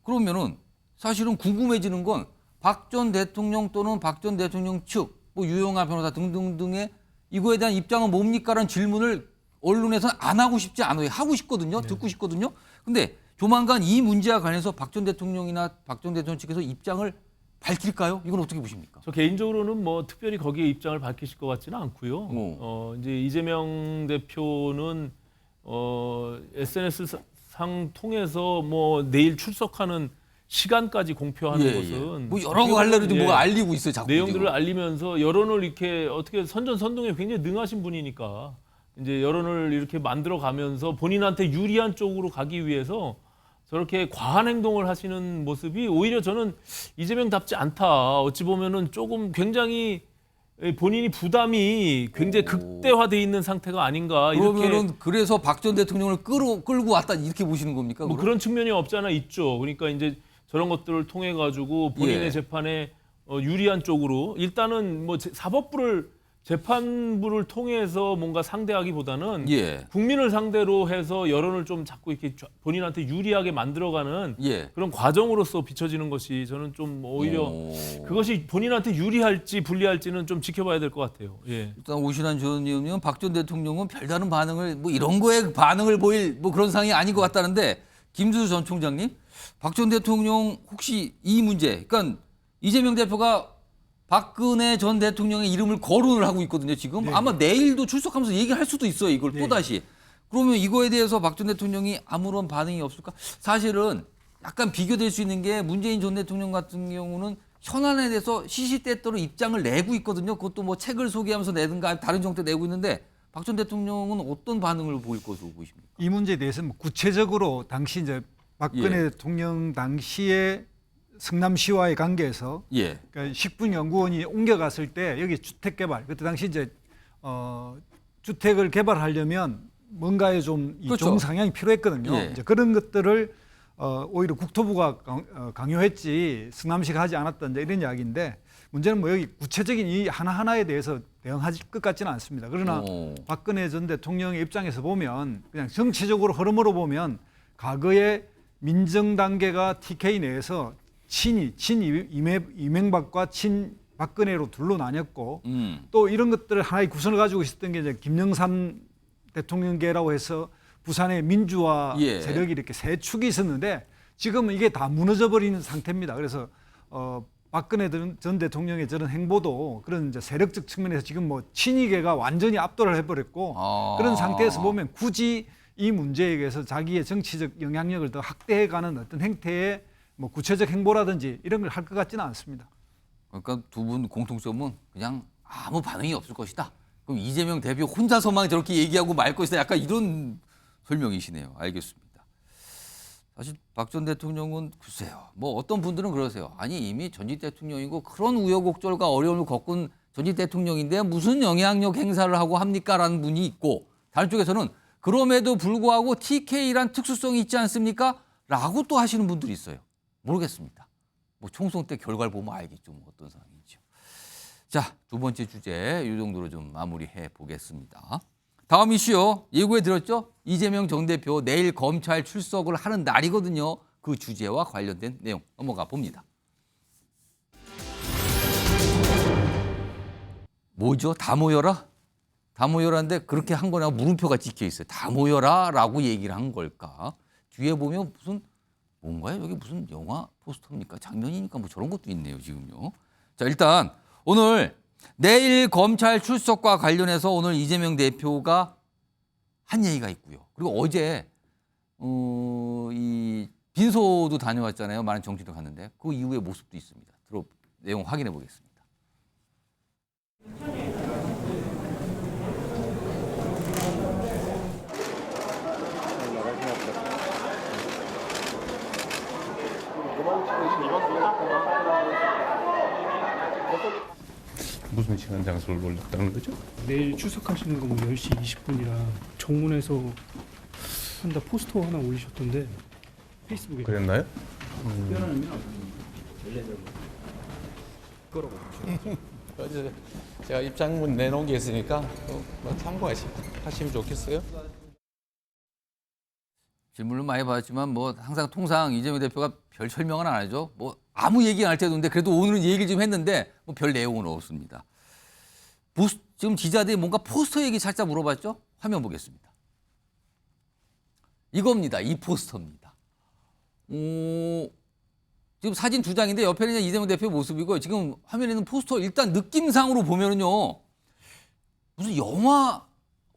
그러면은 사실은 궁금해지는 건 박 전 대통령 또는 박 전 대통령 측, 뭐 유영하 변호사 등등등의 이거에 대한 입장은 뭡니까라는 질문을 언론에서는 안 하고 싶지 않아요. 하고 싶거든요. 듣고 싶거든요. 근데 조만간 이 문제와 관해서 박 전 대통령이나 박 전 대통령 측에서 입장을 밝힐까요? 이건 어떻게 보십니까? 저 개인적으로는 뭐 특별히 거기에 입장을 밝히실 것 같지는 않고요. 이제 이재명 대표는 SNS 상 통해서 뭐 내일 출석하는 시간까지 공표하는 것은 뭐 여러 갈래로도 뭐가 알리고 있어요. 자꾸 내용들을 지금. 알리면서 여론을 이렇게 어떻게 선전선동에 굉장히 능하신 분이니까 이제 여론을 이렇게 만들어 가면서 본인한테 유리한 쪽으로 가기 위해서 저렇게 과한 행동을 하시는 모습이 오히려 저는 이재명답지 않다. 어찌 보면은 조금 굉장히 본인이 부담이 굉장히 극대화돼 있는 상태가 아닌가. 그러면은 그래서 박 전 대통령을 끌고 왔다 이렇게 보시는 겁니까? 뭐 그런 측면이 없지 않아 있죠. 그러니까 이제 저런 것들을 통해 가지고 본인의 재판에 유리한 쪽으로 일단은 뭐 사법부를 재판부를 통해서 뭔가 상대하기보다는 국민을 상대로 해서 여론을 좀 자꾸 이렇게 본인한테 유리하게 만들어가는 그런 과정으로서 비춰지는 것이 저는 좀 오히려 그것이 본인한테 유리할지 불리할지는 좀 지켜봐야 될 것 같아요. 예. 일단 오신환 전 의원님은 박 전 대통령은 별다른 반응을 뭐 이런 거에 반응을 보일 뭐 그런 상황이 아닌 것 같다는데 김두수 전 총장님, 박 전 대통령 혹시 이 문제, 그러니까 이재명 대표가 박근혜 전 대통령의 이름을 거론을 하고 있거든요, 지금. 네. 아마 내일도 출석하면서 얘기할 수도 있어요, 이걸 네. 또다시. 그러면 이거에 대해서 박 전 대통령이 아무런 반응이 없을까? 사실은 약간 비교될 수 있는 게 문재인 전 대통령 같은 경우는 현안에 대해서 시시때때로 입장을 내고 있거든요. 그것도 뭐 책을 소개하면서 내든가 다른 정도 내고 있는데 박 전 대통령은 어떤 반응을 보일 것으로 보십니까? 이 문제에 대해서는 뭐 구체적으로 당시 이제 박근혜 대통령 당시에 성남시와의 관계에서 그러니까 식분연구원이 옮겨갔을 때 여기 주택 개발 그때 당시 이제 주택을 개발하려면 뭔가에 좀 좋은 상향이 필요했거든요. 이제 그런 것들을 오히려 국토부가 강요했지 성남시가 하지 않았다 이제 이런 이야기인데 문제는 뭐 여기 구체적인 이 하나하나에 대해서 대응할 것 같지는 않습니다. 그러나 박근혜 전 대통령의 입장에서 보면 그냥 정치적으로 흐름으로 보면 과거에 민정 단계가 TK 내에서 친 이명박과 친 박근혜로 둘로 나뉘었고 또 이런 것들을 하나의 구성을 가지고 있었던 게 이제 김영삼 대통령계라고 해서 부산의 민주화 세력이 이렇게 세 축이 있었는데 지금은 이게 다 무너져 버리는 상태입니다. 그래서 박근혜 전 대통령의 저런 행보도 그런 이제 세력적 측면에서 지금 뭐 친이계가 완전히 압도를 해버렸고 그런 상태에서 보면 굳이 이 문제에 대해서 자기의 정치적 영향력을 더 확대해가는 어떤 행태의 뭐 구체적 행보라든지 이런 걸 할 것 같지는 않습니다. 그러니까 두 분 공통점은 그냥 아무 반응이 없을 것이다. 그럼 이재명 대표 혼자서만 저렇게 얘기하고 말 것이다. 약간 이런 설명이시네요. 알겠습니다. 사실 박 전 대통령은 글쎄요. 뭐 어떤 분들은 그러세요. 아니 이미 전직 대통령이고 그런 우여곡절과 어려움을 겪은 전직 대통령인데 무슨 영향력 행사를 하고 합니까라는 분이 있고 다른 쪽에서는 그럼에도 불구하고 TK란 특수성이 있지 않습니까? 라고 또 하시는 분들이 있어요. 모르겠습니다. 뭐 총선 때 결과를 보면 알겠죠. 뭐 어떤 상황인지요. 자, 두 번째 주제 이 정도로 좀 마무리해 보겠습니다. 다음 이슈요. 예고해 드렸죠? 이재명 전 대표 내일 검찰 출석을 하는 날이거든요. 그 주제와 관련된 내용 넘어가 봅니다. 뭐죠? 다 모여라? 다 모여라인데 그렇게 한 거나 물음표가 찍혀 있어요. 다 모여라라고 얘기를 한 걸까? 뒤에 보면 무슨 뭔가요? 여기 무슨 영화 포스터입니까? 장면이니까 뭐 저런 것도 있네요, 지금요. 자, 일단 오늘 내일 검찰 출석과 관련해서 오늘 이재명 대표가 한 얘기가 있고요. 그리고 어제 이 빈소도 다녀왔잖아요. 많은 정치도 갔는데 그 이후의 모습도 있습니다. 내용 확인해 보겠습니다. 무슨 시간 장소를 올렸다는 거죠? 내일 출석하시는 거 뭐 10시 20분이라 정문에서 한다 포스터 하나 올리셨던데 페이스북에 제가 입장문 내놓은 게 있으니까 뭐 참고하시면 좋겠어요. 질문을 많이 받았지만 뭐 항상 통상 이재명 대표가 별 설명은 안 하죠. 뭐 아무 얘기 안 할 때도 있는데 그래도 오늘은 얘기를 좀 했는데 뭐 별 내용은 없습니다. 지금 기자들이 뭔가 포스터 얘기 살짝 물어봤죠? 화면 보겠습니다. 이겁니다. 이 포스터입니다. 지금 사진 2장인데 옆에는 이재명 대표 모습이고 지금 화면에 있는 포스터 일단 느낌상으로 보면은요. 무슨 영화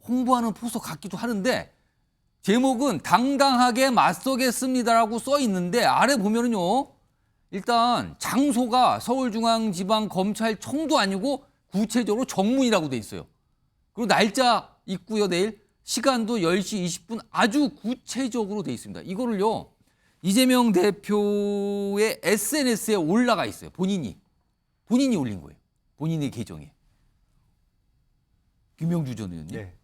홍보하는 포스터 같기도 하는데 제목은 당당하게 맞서겠습니다라고 써 있는데 아래 보면은요. 일단 장소가 서울중앙지방검찰청도 아니고 구체적으로 정문이라고 돼 있어요. 그리고 날짜 있고요. 내일 시간도 10시 20분 아주 구체적으로 돼 있습니다. 이거를요. 이재명 대표의 SNS에 올라가 있어요. 본인이 올린 거예요. 본인의 계정에. 김명주 전 의원님. 네.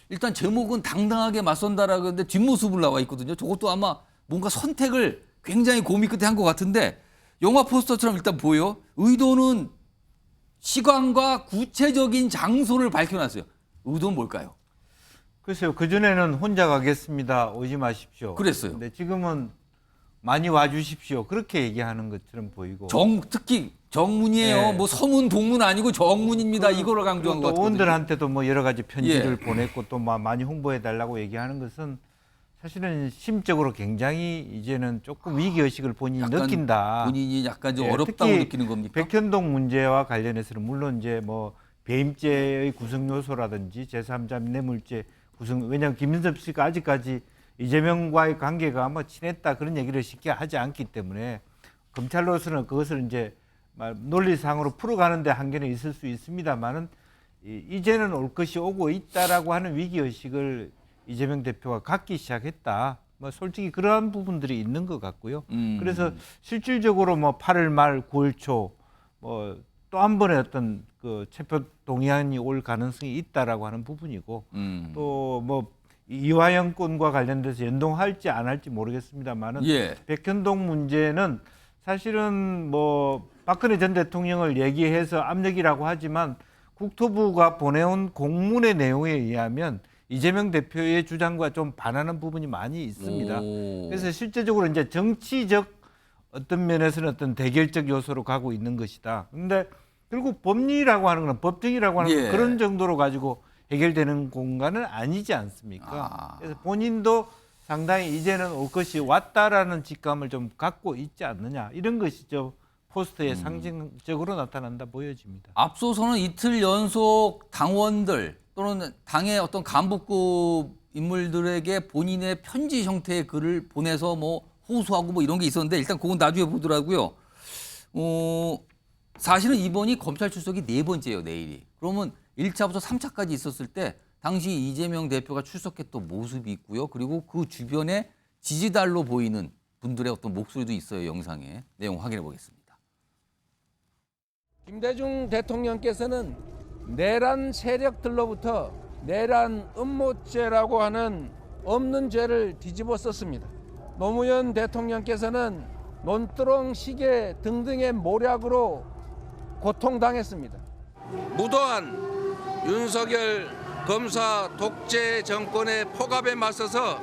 일단 제목은 당당하게 맞선다라고 하는데 뒷모습을 나와 있거든요. 저것도 아마 뭔가 선택을 굉장히 고민 끝에 한 것 같은데 영화 포스터처럼 일단 보여. 의도는 시간과 구체적인 장소를 밝혀놨어요. 의도는 뭘까요? 글쎄요. 그전에는 혼자 가겠습니다. 오지 마십시오. 그랬어요. 근데 지금은 많이 와주십시오. 그렇게 얘기하는 것처럼 보이고. 특히 정문이에요. 네. 뭐 서문, 동문 아니고 정문입니다. 이거를 강조한 것 같거든요. 의원들한테도 뭐 여러 가지 편지를 보냈고 또 많이 홍보해달라고 얘기하는 것은 사실은 심적으로 굉장히 이제는 조금 위기의식을 본인이 느낀다. 본인이 약간 좀 예, 어렵다고 특히 느끼는 겁니까? 백현동 문제와 관련해서는 물론 이제 뭐 배임죄의 구성 요소라든지 제3자 뇌물죄 구성, 왜냐하면 김인섭 씨가 아직까지 이재명과의 관계가 뭐 친했다 그런 얘기를 쉽게 하지 않기 때문에 검찰로서는 그것을 이제 논리상으로 풀어가는데 한계는 있을 수 있습니다만은 이제는 올 것이 오고 있다라고 하는 위기의식을 이재명 대표가 갖기 시작했다. 뭐 솔직히 그러한 부분들이 있는 것 같고요. 그래서 실질적으로 뭐 8월 말 9월 초 뭐 또 한 번의 어떤 그 체포 동의안이 올 가능성이 있다라고 하는 부분이고 또 뭐 이화영 건과 관련돼서 연동할지 안 할지 모르겠습니다만은 백현동 문제는 사실은 뭐 박근혜 전 대통령을 얘기해서 압력이라고 하지만 국토부가 보내온 공문의 내용에 의하면 이재명 대표의 주장과 좀 반하는 부분이 많이 있습니다. 그래서 실제적으로 이제 정치적 어떤 면에서는 어떤 대결적 요소로 가고 있는 것이다. 그런데 결국 법리라고 하는 건 법정이라고 하는 건 그런 정도로 가지고 해결되는 공간은 아니지 않습니까? 그래서 본인도 상당히 이제는 올 것이 왔다라는 직감을 좀 갖고 있지 않느냐. 이런 것이 저 포스터에 상징적으로 나타난다 보여집니다. 앞서서는 이틀 연속 당원들 또는 당의 어떤 간부급 인물들에게 본인의 편지 형태의 글을 보내서 뭐 호소하고 뭐 이런 게 있었는데 일단 그건 나중에 보더라고요. 사실은 이번이 검찰 출석이 4번째예요, 내일이. 그러면 1차부터 3차까지 있었을 때 당시 이재명 대표가 출석했던 모습이 있고요. 그리고 그 주변에 지지달로 보이는 분들의 어떤 목소리도 있어요, 영상에. 내용 확인해 보겠습니다. 김대중 대통령께서는 내란 세력들로부터 내란 음모죄라고 하는 없는 죄를 뒤집어 썼습니다. 노무현 대통령께서는 논두렁 시계 등등의 모략으로 고통당했습니다. 무도한 윤석열 검사 독재 정권의 폭압에 맞서서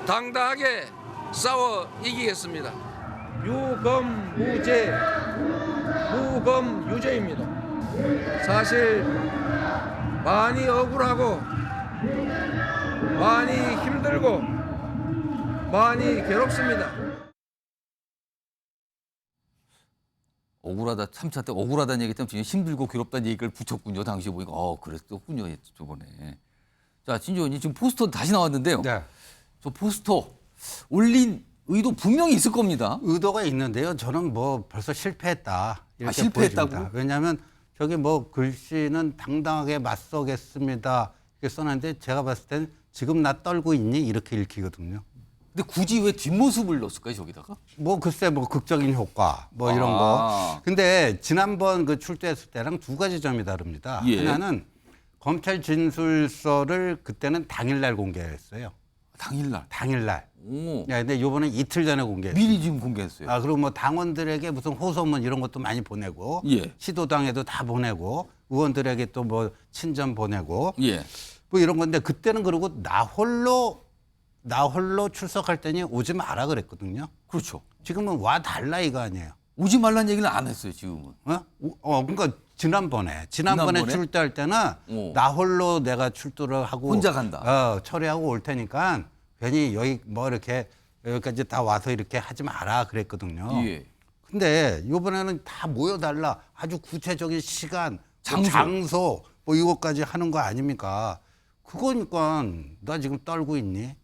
당당하게 싸워 이기겠습니다. 유검무죄, 무검유죄입니다. 사실 많이 억울하고 많이 힘들고 많이 괴롭습니다. 억울하다, 3차 때 억울하다는 얘기 때문에 진짜 힘들고 괴롭다는 얘기를 붙였군요. 당시에 보니까 그랬었군요. 저번에. 자, 진주 의원님 지금 포스터 다시 나왔는데요. 저 포스터 올린 의도 분명히 있을 겁니다. 의도가 있는데요. 저는 뭐 벌써 실패했다. 이렇게 실패했다고? 보여집니다. 왜냐하면 저기 뭐 글씨는 당당하게 맞서겠습니다. 이렇게 써놨는데 제가 봤을 때는 지금 나 떨고 있니? 이렇게 읽히거든요. 근데 굳이 왜 뒷모습을 넣었을까요, 저기다가? 뭐 글쎄 뭐 극적인 효과 뭐 이런 거. 근데 지난번 그 출두했을 때랑 두 가지 점이 다릅니다. 하나는 검찰 진술서를 그때는 당일날 공개했어요. 당일날. 당일날. 오. 야, 근데 요번에 이틀 전에 공개했어요. 미리 지금 공개했어요. 아, 그리고 뭐 당원들에게 무슨 호소문 이런 것도 많이 보내고, 예. 시도당에도 다 보내고, 의원들에게 또 뭐 친전 보내고, 예. 뭐 이런 건데 그때는 그러고 나 홀로 출석할 때니 오지 마라 그랬거든요. 그렇죠. 지금은 와 달라 이거 아니에요. 오지 말라는 얘기는 안 했어요, 지금은. 그러니까 지난번에 출두할 때는 나 홀로 내가 출두를 하고 혼자 간다. 처리하고 올 테니까 괜히 여기 뭐 이렇게 여기까지 다 와서 이렇게 하지 마라 그랬거든요. 예. 근데 이번에는 다 모여달라. 아주 구체적인 시간, 장소. 장소 뭐 이것까지 하는 거 아닙니까? 그거니까 나 지금 떨고 있니?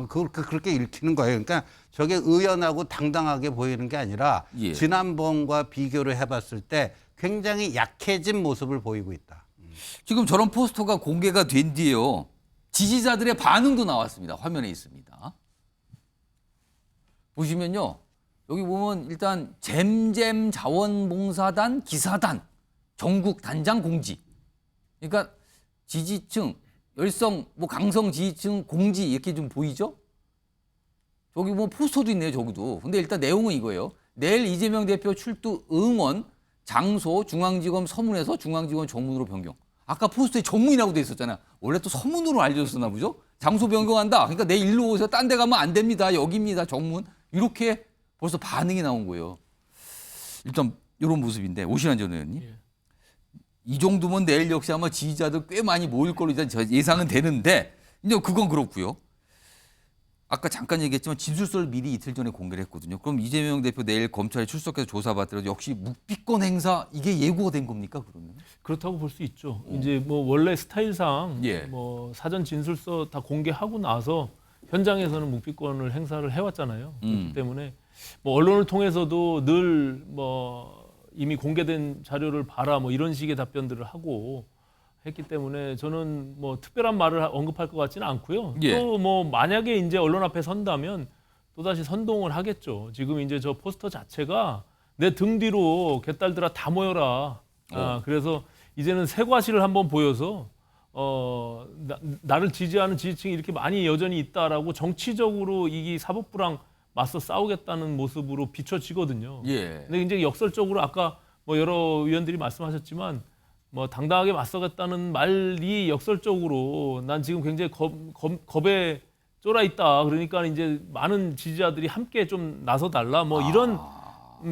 그렇게 읽히는 거예요. 그러니까 저게 의연하고 당당하게 보이는 게 아니라 예. 지난번과 비교를 해봤을 때 굉장히 약해진 모습을 보이고 있다. 지금 저런 포스터가 공개가 된 뒤에요. 지지자들의 반응도 나왔습니다. 화면에 있습니다. 보시면요. 여기 보면 일단 잼잼 자원봉사단 기사단 전국 단장 공지. 그러니까 지지층, 열성, 뭐 강성 지지층 공지 이렇게 좀 보이죠? 저기 뭐 포스터도 있네요, 저기도. 근데 일단 내용은 이거예요. 내일 이재명 대표 출두 응원 장소 중앙지검 서문에서 중앙지검 정문으로 변경. 아까 포스터에 정문이라고 돼 있었잖아요. 원래 또 서문으로 알려줬었나 보죠? 장소 변경한다. 그러니까 내 일로 오세요. 딴 데 가면 안 됩니다. 여기입니다. 정문. 이렇게 벌써 반응이 나온 거예요. 일단 이런 모습인데 오신환 전 의원님. 예. 이 정도면 내일 역시 아마 지지자들 꽤 많이 모일 걸로 일단 예상은 되는데 이제 그건 그렇고요. 아까 잠깐 얘기했지만 진술서를 미리 이틀 전에 공개를 했거든요. 그럼 이재명 대표 내일 검찰에 출석해서 조사받더라도 역시 묵비권 행사 이게 예고가 된 겁니까 그러면? 그렇다고 볼 수 있죠. 이제 뭐 원래 스타일상 예. 뭐 사전 진술서 다 공개하고 나서 현장에서는 묵비권을 행사를 해왔잖아요. 그렇기 때문에 뭐 언론을 통해서도 늘 뭐 이미 공개된 자료를 봐라 뭐 이런 식의 답변들을 하고 했기 때문에 저는 뭐 특별한 말을 언급할 것 같지는 않고요. 예. 또 뭐 만약에 이제 언론 앞에 선다면 또다시 선동을 하겠죠. 지금 이제 저 포스터 자체가 내 등 뒤로 개딸들아 다 모여라. 그래서 이제는 새과시를 한번 보여서 나를 지지하는 지지층이 이렇게 많이 여전히 있다라고 정치적으로 이 사법부랑 맞서 싸우겠다는 모습으로 비춰지거든요. 예. 근데 굉장히 역설적으로 아까 뭐 여러 의원들이 말씀하셨지만 뭐 당당하게 맞서겠다는 말이 역설적으로 난 지금 굉장히 겁에 쫄아 있다. 그러니까 이제 많은 지지자들이 함께 좀 나서달라. 뭐 이런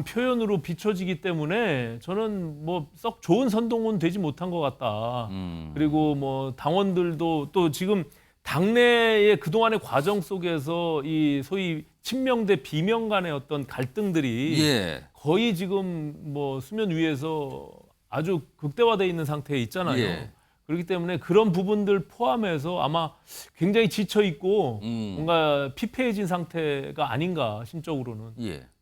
표현으로 비춰지기 때문에 저는 뭐 썩 좋은 선동은 되지 못한 것 같다. 그리고 뭐 당원들도 또 지금 당내의 그동안의 과정 속에서 이 소위 친명 대 비명 간의 어떤 갈등들이 예. 거의 지금 뭐 수면 위에서 아주 극대화되어 있는 상태에 있잖아요. 예. 그렇기 때문에 그런 부분들 포함해서 아마 굉장히 지쳐 있고 뭔가 피폐해진 상태가 아닌가 심적으로는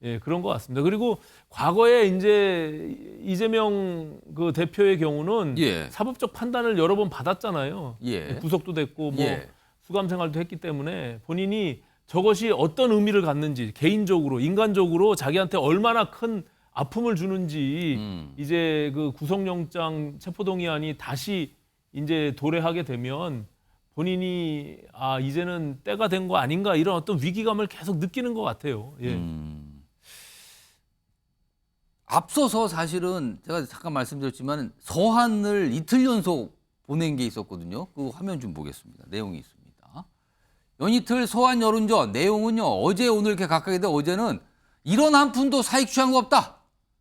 예, 그런 것 같습니다. 그리고 과거에 이제 이재명 그 대표의 경우는 예. 사법적 판단을 여러 번 받았잖아요. 예. 구속도 됐고 뭐 예. 수감 생활도 했기 때문에 본인이 저것이 어떤 의미를 갖는지 개인적으로 인간적으로 자기한테 얼마나 큰 아픔을 주는지 이제 그 구속영장 체포동의안이 다시 이제 도래하게 되면 본인이 이제는 때가 된 거 아닌가 이런 어떤 위기감을 계속 느끼는 것 같아요. 예. 앞서서 사실은 제가 잠깐 말씀드렸지만 서한을 이틀 연속 보낸 게 있었거든요. 그 화면 좀 보겠습니다. 내용이 있습니다. 연이틀 서한 여론전 내용은요. 어제 오늘 이렇게 각각인데 어제는 이런 한 푼도 사익 취한 거 없다.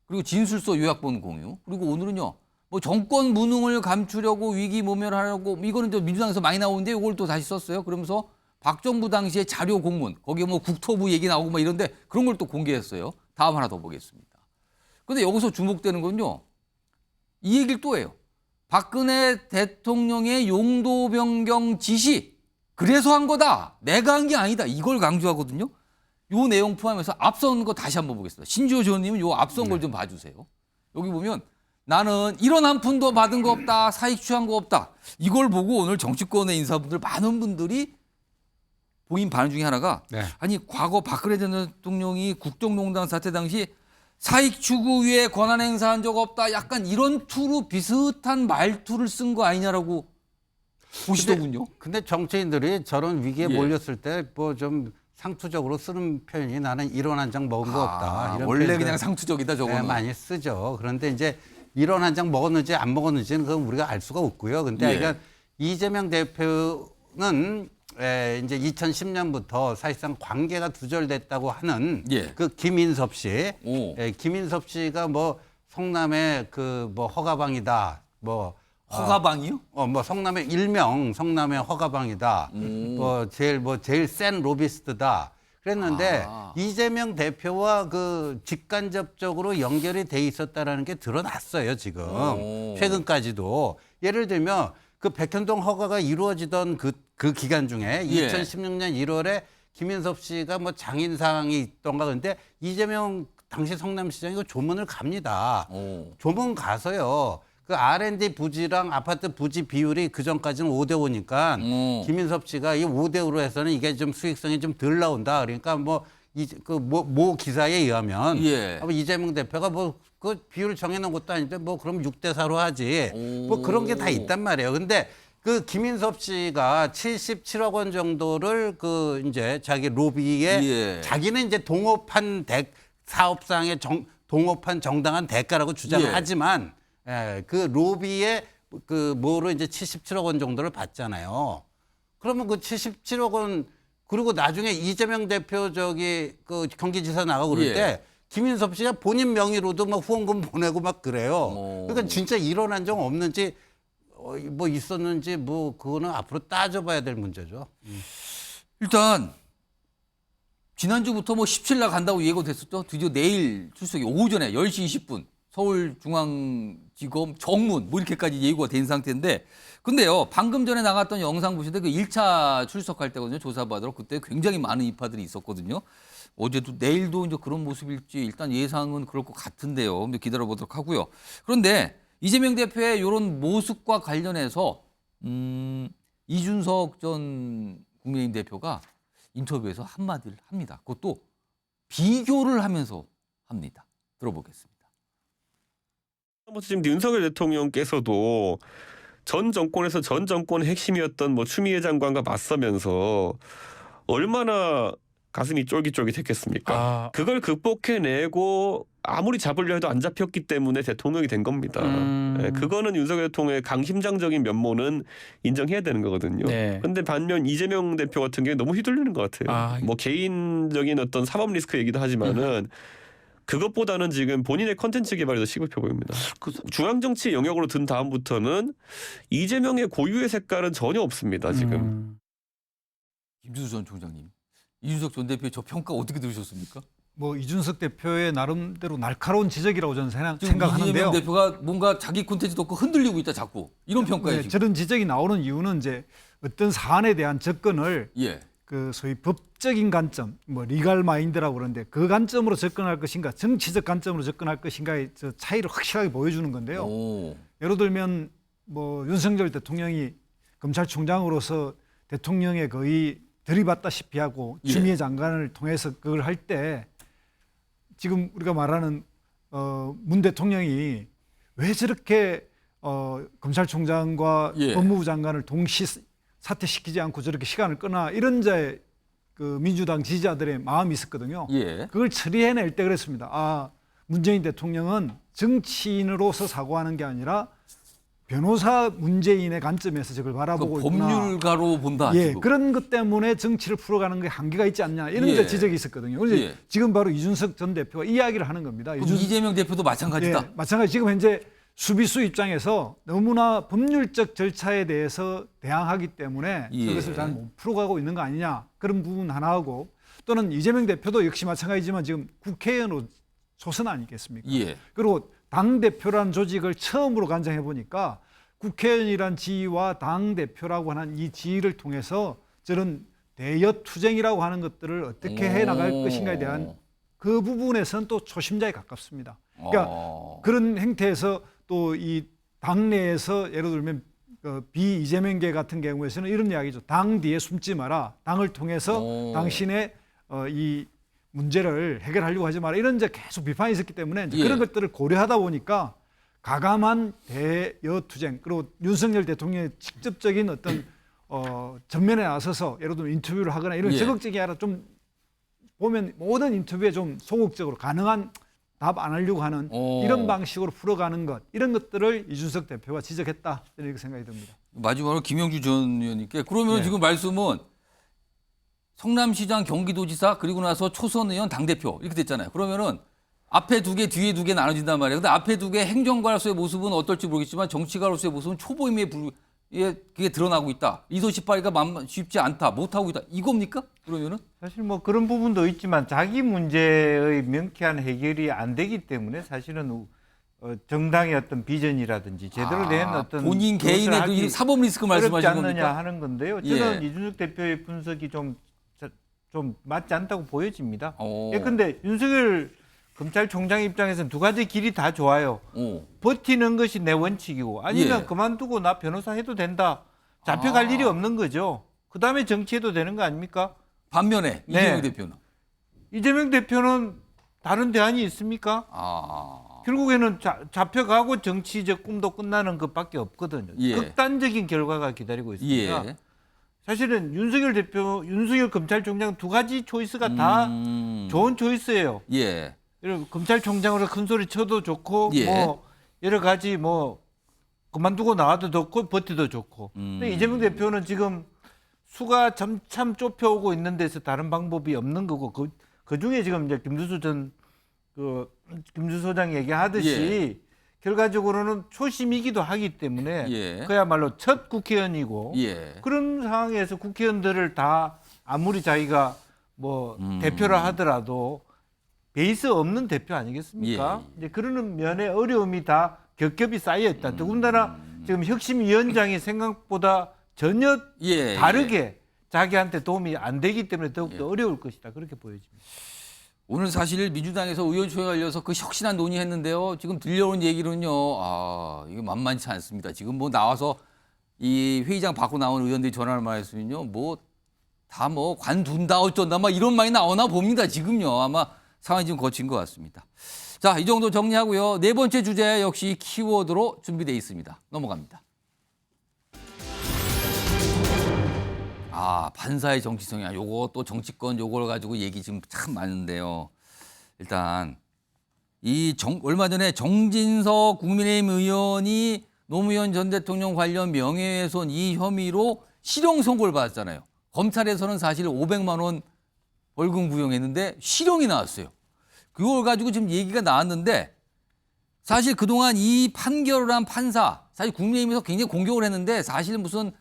그리고 진술서 요약본 공유. 그리고 오늘은요. 뭐 정권 무능을 감추려고 위기 모면하려고 이거는 또 민주당에서 많이 나오는데 이걸 또 다시 썼어요. 그러면서 박 정부 당시의 자료 공문 거기에 뭐 국토부 얘기 나오고 막 이런데 그런 걸 또 공개했어요. 다음 하나 더 보겠습니다. 근데 여기서 주목되는 건요. 이 얘기를 또 해요. 박근혜 대통령의 용도 변경 지시 그래서 한 거다. 내가 한 게 아니다. 이걸 강조하거든요. 요 내용 포함해서 앞선 거 다시 한번 보겠습니다. 신주호 의원님은 요 앞선 걸 좀 봐주세요. 여기 보면 나는 이런 한 푼도 받은 거 없다. 사익 취한 거 없다. 이걸 보고 오늘 정치권의 인사분들 많은 분들이 보인 반응 중에 하나가 아니 과거 박근혜 전 대통령이 국정농단 사태 당시 사익 추구 위에 권한 행사한 적 없다. 약간 이런 투로 비슷한 말투를 쓴 거 아니냐라고 보시더군요. 근데 정치인들이 저런 위기에 예. 몰렸을 때 뭐 좀 상투적으로 쓰는 표현이 나는 1원 한 장 먹은 거 없다. 이런 원래 표현들 그냥 상투적이다 저거는. 네, 많이 쓰죠. 그런데 이제 1원 한 장 먹었는지 안 먹었는지는 그건 우리가 알 수가 없고요. 근데 예. 그러니까 이재명 대표는 이제 2010년부터 사실상 관계가 두절됐다고 하는 예. 그 김인섭 씨, 김인섭 씨가 뭐 성남의 그 뭐 허가방이다, 뭐 허가방이요? 뭐 성남의 일명 성남의 허가방이다, 제일 센 로비스트다. 그랬는데 이재명 대표와 그 직간접적으로 연결이 돼 있었다라는 게 드러났어요 지금 최근까지도. 예를 들면 그 백현동 허가가 이루어지던 그 기간 중에 2016년 1월에 김인섭 씨가 뭐 장인상이 있던가 근데 이재명 당시 성남시장이 그 조문을 갑니다. 조문 가서요. 그 R&D 부지랑 아파트 부지 비율이 그 전까지는 5대5니까 김인섭 씨가 이 5대5로 해서는 이게 좀 수익성이 좀 덜 나온다. 그러니까 모 기사에 의하면 이재명 대표가 뭐 그 비율을 정해놓은 것도 아닌데 뭐 그럼 6대4로 하지. 뭐 그런 게 다 있단 말이에요. 근데 그 김인섭 씨가 77억 원 정도를 그 이제 자기 로비에 자기는 이제 동업한 사업상의 동업한 정당한 대가라고 주장을 하지만 그 로비에 그 뭐로 이제 77억 원 정도를 받잖아요. 그러면 그 77억 원 그리고 나중에 이재명 대표 그 경기지사 나가고 그럴 때 김인섭 씨가 본인 명의로도 막 후원금 보내고 막 그래요. 그러니까 진짜 일어난 적 없는지 뭐 있었는지 뭐 그거는 앞으로 따져봐야 될 문제죠. 일단 지난주부터 뭐 17일 날 간다고 예고됐었죠. 드디어 내일 출석이 오전에 10시 20분 서울중앙지검 정문 뭐 이렇게까지 예고가 된 상태인데 근데요 방금 전에 나갔던 영상 보시는데 그 1차 출석할 때거든요. 조사받으러 그때 굉장히 많은 인파들이 있었거든요. 어제도 내일도 이제 그런 모습일지 일단 예상은 그럴 것 같은데요. 기다려 보도록 하고요. 그런데 이재명 대표의 이런 모습과 관련해서 이준석 전 국민의힘 대표가 인터뷰에서 한마디를 합니다. 그것도 비교를 하면서 합니다. 들어보겠습니다. 지금 윤석열 대통령께서도 전 정권에서 전 정권의 핵심이었던 뭐 추미애 장관과 맞서면서 얼마나 가슴이 쫄깃쫄깃했겠습니까? 그걸 극복해내고 아무리 잡으려 해도 안 잡혔기 때문에 대통령이 된 겁니다. 그거는 윤석열 대통령의 강심장적인 면모는 인정해야 되는 거거든요. 그런데 반면 이재명 대표 같은 경우에 너무 휘둘리는 것 같아요. 뭐 개인적인 어떤 사법 리스크 얘기도 하지만은 그것보다는 지금 본인의 컨텐츠 개발이 더 시급해 보입니다. 중앙정치 영역으로 든 다음부터는 이재명의 고유의 색깔은 전혀 없습니다. 지금. 김준수 전 총장님. 이준석 전 대표의 저 평가 어떻게 들으셨습니까? 뭐 이준석 대표의 나름대로 날카로운 지적이라고 저는 생각하는데요. 이재명 대표가 뭔가 자기 콘텐츠도 없고 흔들리고 있다 자꾸 이런 평가예요. 네, 저런 지적이 나오는 이유는 이제 어떤 사안에 대한 접근을 그 소위 법적인 관점, 뭐 리갈 마인드라고 그러는데 그 관점으로 접근할 것인가, 정치적 관점으로 접근할 것인가의 저 차이를 확실하게 보여주는 건데요. 예를 들면 뭐 윤석열 대통령이 검찰총장으로서 대통령의 거의 들이받다시피 하고 추미애 장관을 통해서 그걸 할 때 지금 우리가 말하는 문 대통령이 왜 저렇게 검찰총장과 법무부 장관을 동시 사퇴시키지 않고 저렇게 시간을 끄나 이런 자의 그 민주당 지지자들의 마음이 있었거든요. 그걸 처리해낼 때 그랬습니다. 문재인 대통령은 정치인으로서 사고하는 게 아니라 변호사 문재인의 관점에서 저걸 바라보고 있구나. 법률가로 본다. 그런 것 때문에 정치를 풀어가는 게 한계가 있지 않냐 이런 지적이 있었거든요. 그래서 지금 바로 이준석 전 대표가 이야기를 하는 겁니다. 이재명 대표도 마찬가지다. 마찬가지. 지금 현재 수비수 입장에서 너무나 법률적 절차에 대해서 대항하기 때문에 그것을 잘 못 풀어가고 있는 거 아니냐 그런 부분 하나하고 또는 이재명 대표도 역시 마찬가지지만 지금 국회의원 초선 아니겠습니까? 그리고 당대표라는 조직을 처음으로 간장해 보니까 국회의원이란 지위와 당대표라고 하는 이 지위를 통해서 저런 대여투쟁이라고 하는 것들을 어떻게 해나갈 것인가에 대한 그 부분에서는 또 초심자에 가깝습니다. 그러니까 그런 행태에서 또 이 당내에서 예를 들면 비이재명계 같은 경우에서는 이런 이야기죠. 당 뒤에 숨지 마라. 당을 통해서 당신의 이 문제를 해결하려고 하지 마라. 이런 이제 계속 비판이 있었기 때문에 이제 그런 것들을 고려하다 보니까 가감한 대여투쟁 그리고 윤석열 대통령의 직접적인 어떤 전면에 나서서 예를 들면 인터뷰를 하거나 이런 예. 적극적인 게 아니라 좀 보면 모든 인터뷰에 좀 소극적으로 가능한 답 안 하려고 하는 이런 방식으로 풀어가는 것 이런 것들을 이준석 대표가 지적했다 이렇게 생각이 듭니다. 마지막으로 김영주 전 의원님께 그러면 네. 지금 말씀은 성남시장 경기도지사 그리고 나서 초선 의원 당대표 이렇게 됐잖아요. 그러면은 앞에 2개 뒤에 2개 나눠진단 말이에요. 근데 앞에 2개 행정가로서의 모습은 어떨지 모르겠지만 정치가로서의 모습은 초보임에 그게 드러나고 있다. 이소시파이가 쉽지 않다. 못하고 있다. 이겁니까? 그러면은? 사실 뭐 그런 부분도 있지만 자기 문제의 명쾌한 해결이 안 되기 때문에 사실은 정당의 어떤 비전이라든지 제대로 된 어떤 본인 개인의 그 사법 리스크 말씀하시는 않느냐 겁니까? 하는 건데요. 예. 저는 이준석 대표의 분석이 좀 맞지 않다고 보여집니다. 그런데 윤석열 검찰총장 입장에서는 2가지 길이 다 좋아요. 버티는 것이 내 원칙이고 아니면 예. 그만두고 나 변호사 해도 된다. 잡혀갈 일이 없는 거죠. 그다음에 정치해도 되는 거 아닙니까? 반면에 이재명 대표는? 이재명 대표는 다른 대안이 있습니까? 결국에는 잡혀가고 정치적 꿈도 끝나는 것밖에 없거든요. 예. 극단적인 결과가 기다리고 있습니다. 예. 사실은 윤석열 검찰총장 2가지 초이스가 다 좋은 초이스예요. 예. 검찰총장으로 큰 소리 쳐도 좋고 예. 뭐 여러 가지 뭐 그만두고 나와도 좋고 버티도 좋고. 근데 이재명 대표는 지금 수가 참 좁혀오고 있는 데서 다른 방법이 없는 거고 그 중에 지금 이제 김주 소장 얘기하듯이 결과적으로는 초심이기도 하기 때문에 그야말로 첫 국회의원이고 그런 상황에서 국회의원들을 다 아무리 자기가 뭐 대표라 하더라도 베이스 없는 대표 아니겠습니까? 이제 그러는 면에 어려움이 다 겹겹이 쌓여 있다. 더군다나 지금 혁신위원장이 생각보다 전혀 다르게 자기한테 도움이 안 되기 때문에 더욱더 어려울 것이다. 그렇게 보여집니다. 오늘 사실 민주당에서 의원총회 열려서 그 혁신안 논의했는데요. 지금 들려온 얘기는요. 이거 만만치 않습니다. 지금 뭐 나와서 이 회의장 밖으로 나온 의원들이 전화를 말했으면요. 다 관둔다 어쩐다 막 이런 말이 나오나 봅니다. 지금요. 아마 상황이 좀 거친 것 같습니다. 자, 이 정도 정리하고요. 4번째 주제 역시 키워드로 준비되어 있습니다. 넘어갑니다. 판사의 정치 성향. 요거 또 정치권 요걸 가지고 얘기 지금 참 많은데요. 일단 얼마 전에 정진석 국민의힘 의원이 노무현 전 대통령 관련 명예훼손 이 혐의로 실형 선고를 받았잖아요. 검찰에서는 사실 500만 원 벌금 구형했는데 실형이 나왔어요. 그걸 가지고 지금 얘기가 나왔는데 사실 그동안 이 판결을 한 판사 사실 국민의힘에서 굉장히 공격을 했는데 사실 무슨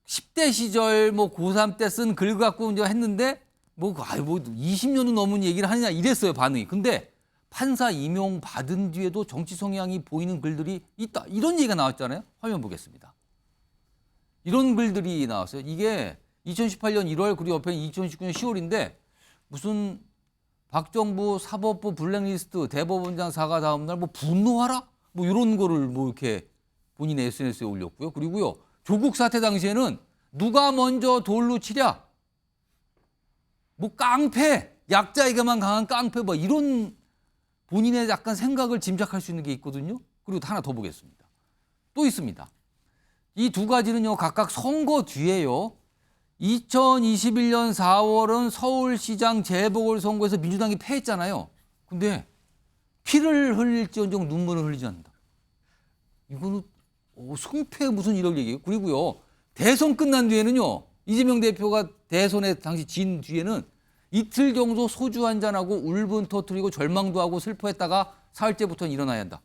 10대 시절 고3 때 쓴 글 갖고 이제 했는데 20년도 넘은 얘기를 하느냐 이랬어요, 반응이. 근데 판사 임용 받은 뒤에도 정치 성향이 보이는 글들이 있다. 이런 얘기가 나왔잖아요. 화면 보겠습니다. 이런 글들이 나왔어요. 이게 2018년 1월 그리고 옆에 2019년 10월인데 무슨 박정부 사법부 블랙리스트 대법원장 사과 다음 날 분노하라? 이런 거를 이렇게 본인의 SNS에 올렸고요. 그리고요. 조국 사태 당시에는 누가 먼저 돌로 치랴? 깡패, 약자에게만 강한 깡패 이런 본인의 약간 생각을 짐작할 수 있는 게 있거든요. 그리고 하나 더 보겠습니다. 또 있습니다. 이 2가지는요. 각각 선거 뒤에요. 2021년 4월은 서울시장 재보궐선거에서 민주당이 패했잖아요. 근데 피를 흘릴지언정 눈물을 흘리지 않는다. 이거는 승패 무슨 이런 얘기예요. 그리고요. 대선 끝난 뒤에는요. 이재명 대표가 대선에 당시 진 뒤에는 이틀 정도 소주 한잔하고 울분 터뜨리고 절망도 하고 슬퍼했다가 사흘째부터는 일어나야 한다.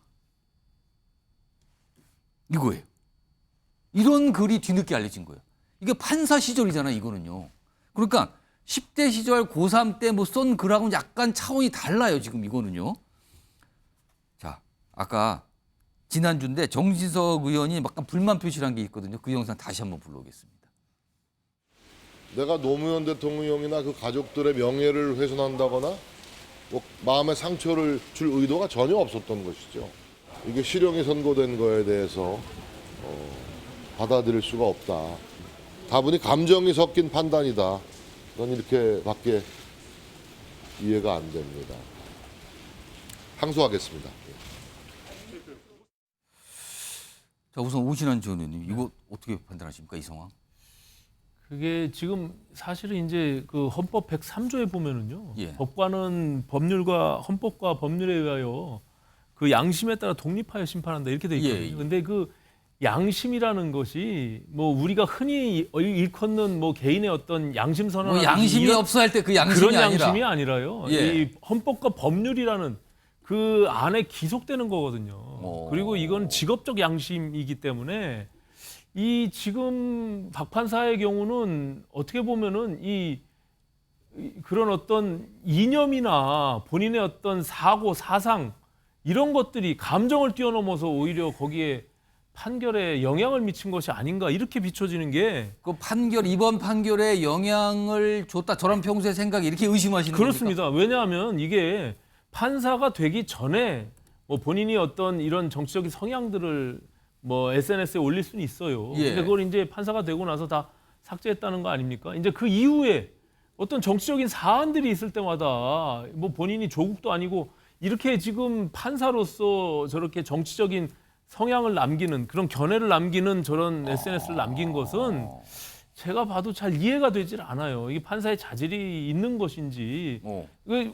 이거예요. 이런 글이 뒤늦게 알려진 거예요. 이게 판사 시절이잖아요, 이거는요. 그러니까 10대 시절 고3 때 쓴 글하고는 약간 차원이 달라요, 지금 이거는요. 자, 아까 지난주인데 정진석 의원이 약간 불만 표시를 한 게 있거든요. 그 영상 다시 한번 불러오겠습니다. 내가 노무현 대통령이나 그 가족들의 명예를 훼손한다거나 마음의 상처를 줄 의도가 전혀 없었던 것이죠. 이게 실형이 선고된 거에 대해서 받아들일 수가 없다. 다분히 감정이 섞인 판단이다. 넌 이렇게밖에 이해가 안 됩니다. 항소하겠습니다. 자, 우선 오신환 전 의원님, 이거 어떻게 판단하십니까, 이 상황? 그게 지금 사실은 이제 그 헌법 103조에 보면은요. 예. 법관은 헌법과 법률에 의하여 그 양심에 따라 독립하여 심판한다 이렇게 돼 있거든요. 예, 예. 근데 그 양심이라는 것이 뭐 우리가 흔히 일컫는 뭐 개인의 어떤 양심 선언, 뭐 양심이 없어 할 때 그 양심이 그런 아니라. 양심이 아니라요. 예. 이 헌법과 법률이라는 그 안에 기속되는 거거든요. 그리고 이건 직업적 양심이기 때문에 이 지금 박 판사의 경우는 어떻게 보면은 그런 어떤 이념이나 본인의 어떤 사고, 사상 이런 것들이 감정을 뛰어넘어서 오히려 거기에 판결에 영향을 미친 것이 아닌가 이렇게 비춰지는 게 그 이번 판결에 영향을 줬다. 저런 평소의 생각이 이렇게 의심하시는 그렇습니다. 겁니까? 왜냐하면 이게 판사가 되기 전에 뭐 본인이 어떤 이런 정치적인 성향들을 뭐 SNS에 올릴 수는 있어요. 예. 근데 그걸 이제 판사가 되고 나서 다 삭제했다는 거 아닙니까? 이제 그 이후에 어떤 정치적인 사안들이 있을 때마다 뭐 본인이 조국도 아니고 이렇게 지금 판사로서 저렇게 정치적인 성향을 남기는 그런 견해를 남기는 저런 SNS를 남긴 것은 제가 봐도 잘 이해가 되질 않아요. 이게 판사의 자질이 있는 것인지.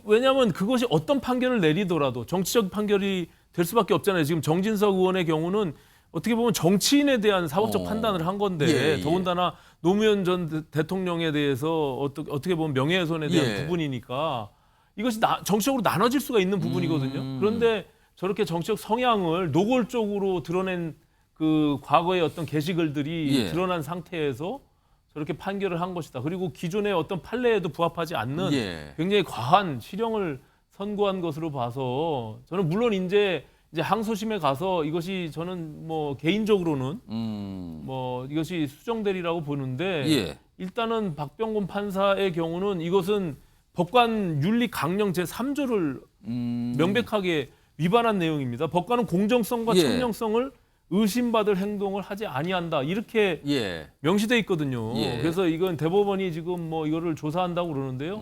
왜냐하면 그것이 어떤 판결을 내리더라도 정치적 판결이 될 수밖에 없잖아요. 지금 정진석 의원의 경우는 어떻게 보면 정치인에 대한 사법적 판단을 한 건데 예, 예. 더군다나 노무현 전 대통령에 대해서 어떻게 보면 명예훼손에 대한 예. 부분이니까 이것이 정치적으로 나눠질 수가 있는 부분이거든요. 그런데 저렇게 정치적 성향을 노골적으로 드러낸 그 과거의 어떤 게시글들이 예. 드러난 상태에서 저렇게 판결을 한 것이다. 그리고 기존의 어떤 판례에도 부합하지 않는 예. 굉장히 과한 실형을 선고한 것으로 봐서 저는 물론 이제 항소심에 가서 이것이 저는 뭐 개인적으로는 뭐 이것이 수정되리라고 보는데 예. 일단은 박병곤 판사의 경우는 이것은 법관 윤리 강령 제3조를 명백하게 위반한 내용입니다. 법관은 공정성과 예. 청렴성을 의심받을 행동을 하지 아니한다. 이렇게 예. 명시돼 있거든요. 예. 그래서 이건 대법원이 지금 뭐 이거를 조사한다고 그러는데요.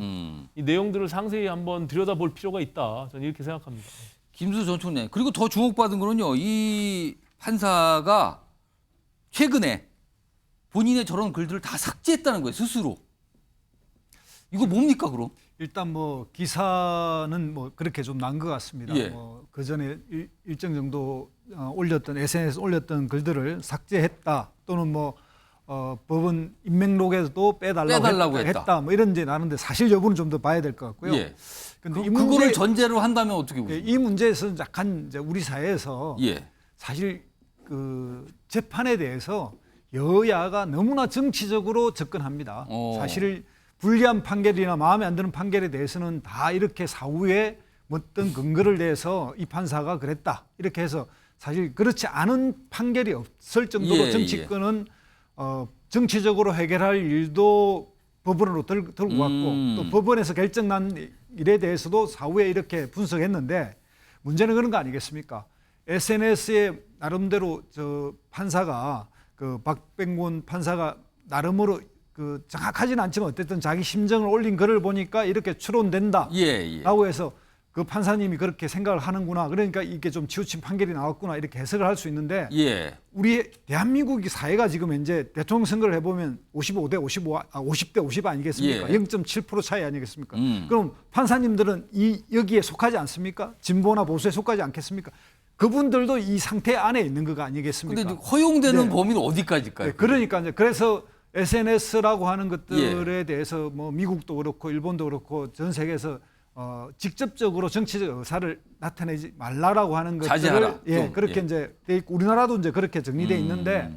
이 내용들을 상세히 한번 들여다볼 필요가 있다. 저는 이렇게 생각합니다. 김수 전 총리. 그리고 더 주목받은 거는요. 이 판사가 최근에 본인의 저런 글들을 다 삭제했다는 거예요. 스스로. 이거 뭡니까 그럼? 일단 뭐 기사는 뭐 그렇게 좀 난 것 같습니다. 예. 뭐 그 전에 일정 정도 올렸던 SNS 올렸던 글들을 삭제했다 또는 뭐 법원 인명록에도 빼달라고 했다. 뭐 이런 이제 나는데 사실 여부는 좀 더 봐야 될 것 같고요. 예. 근데 그거를 전제로 한다면 어떻게 보세요? 이 문제에서 약간 이제 우리 사회에서 예. 사실 그 재판에 대해서 여야가 너무나 정치적으로 접근합니다. 사실 불리한 판결이나 마음에 안 드는 판결에 대해서는 다 이렇게 사후에 어떤 근거를 내서 이 판사가 그랬다 이렇게 해서 사실 그렇지 않은 판결이 없을 정도로 예, 정치권은 정치적으로 해결할 일도 법원으로 들고 갔고 또 법원에서 결정난 일에 대해서도 사후에 이렇게 분석했는데 문제는 그런 거 아니겠습니까? SNS에 나름대로 저 판사가 그 박병곤 판사가 나름으로 그 정확하지는 않지만 어쨌든 자기 심정을 올린 글을 보니까 이렇게 추론된다라고 해서 그 판사님이 그렇게 생각을 하는구나. 그러니까 이게 좀 치우친 판결이 나왔구나 이렇게 해석을 할 수 있는데 우리 대한민국이 사회가 지금 이제 대통령 선거를 해보면 55대 55, 50대 50 아니겠습니까? 0.7% 차이 아니겠습니까? 그럼 판사님들은 여기에 속하지 않습니까? 진보나 보수에 속하지 않겠습니까? 그분들도 이 상태 안에 있는 거 아니겠습니까? 근데 허용되는 범위는 어디까지일까요? 그러니까 이제 그래서 SNS라고 하는 것들에 대해서 뭐 미국도 그렇고 일본도 그렇고 전 세계에서 직접적으로 정치적 의사를 나타내지 말라라고 하는 것들을 자제하라. 그렇게 이제 돼 있고 우리나라도 이제 그렇게 정리돼 있는데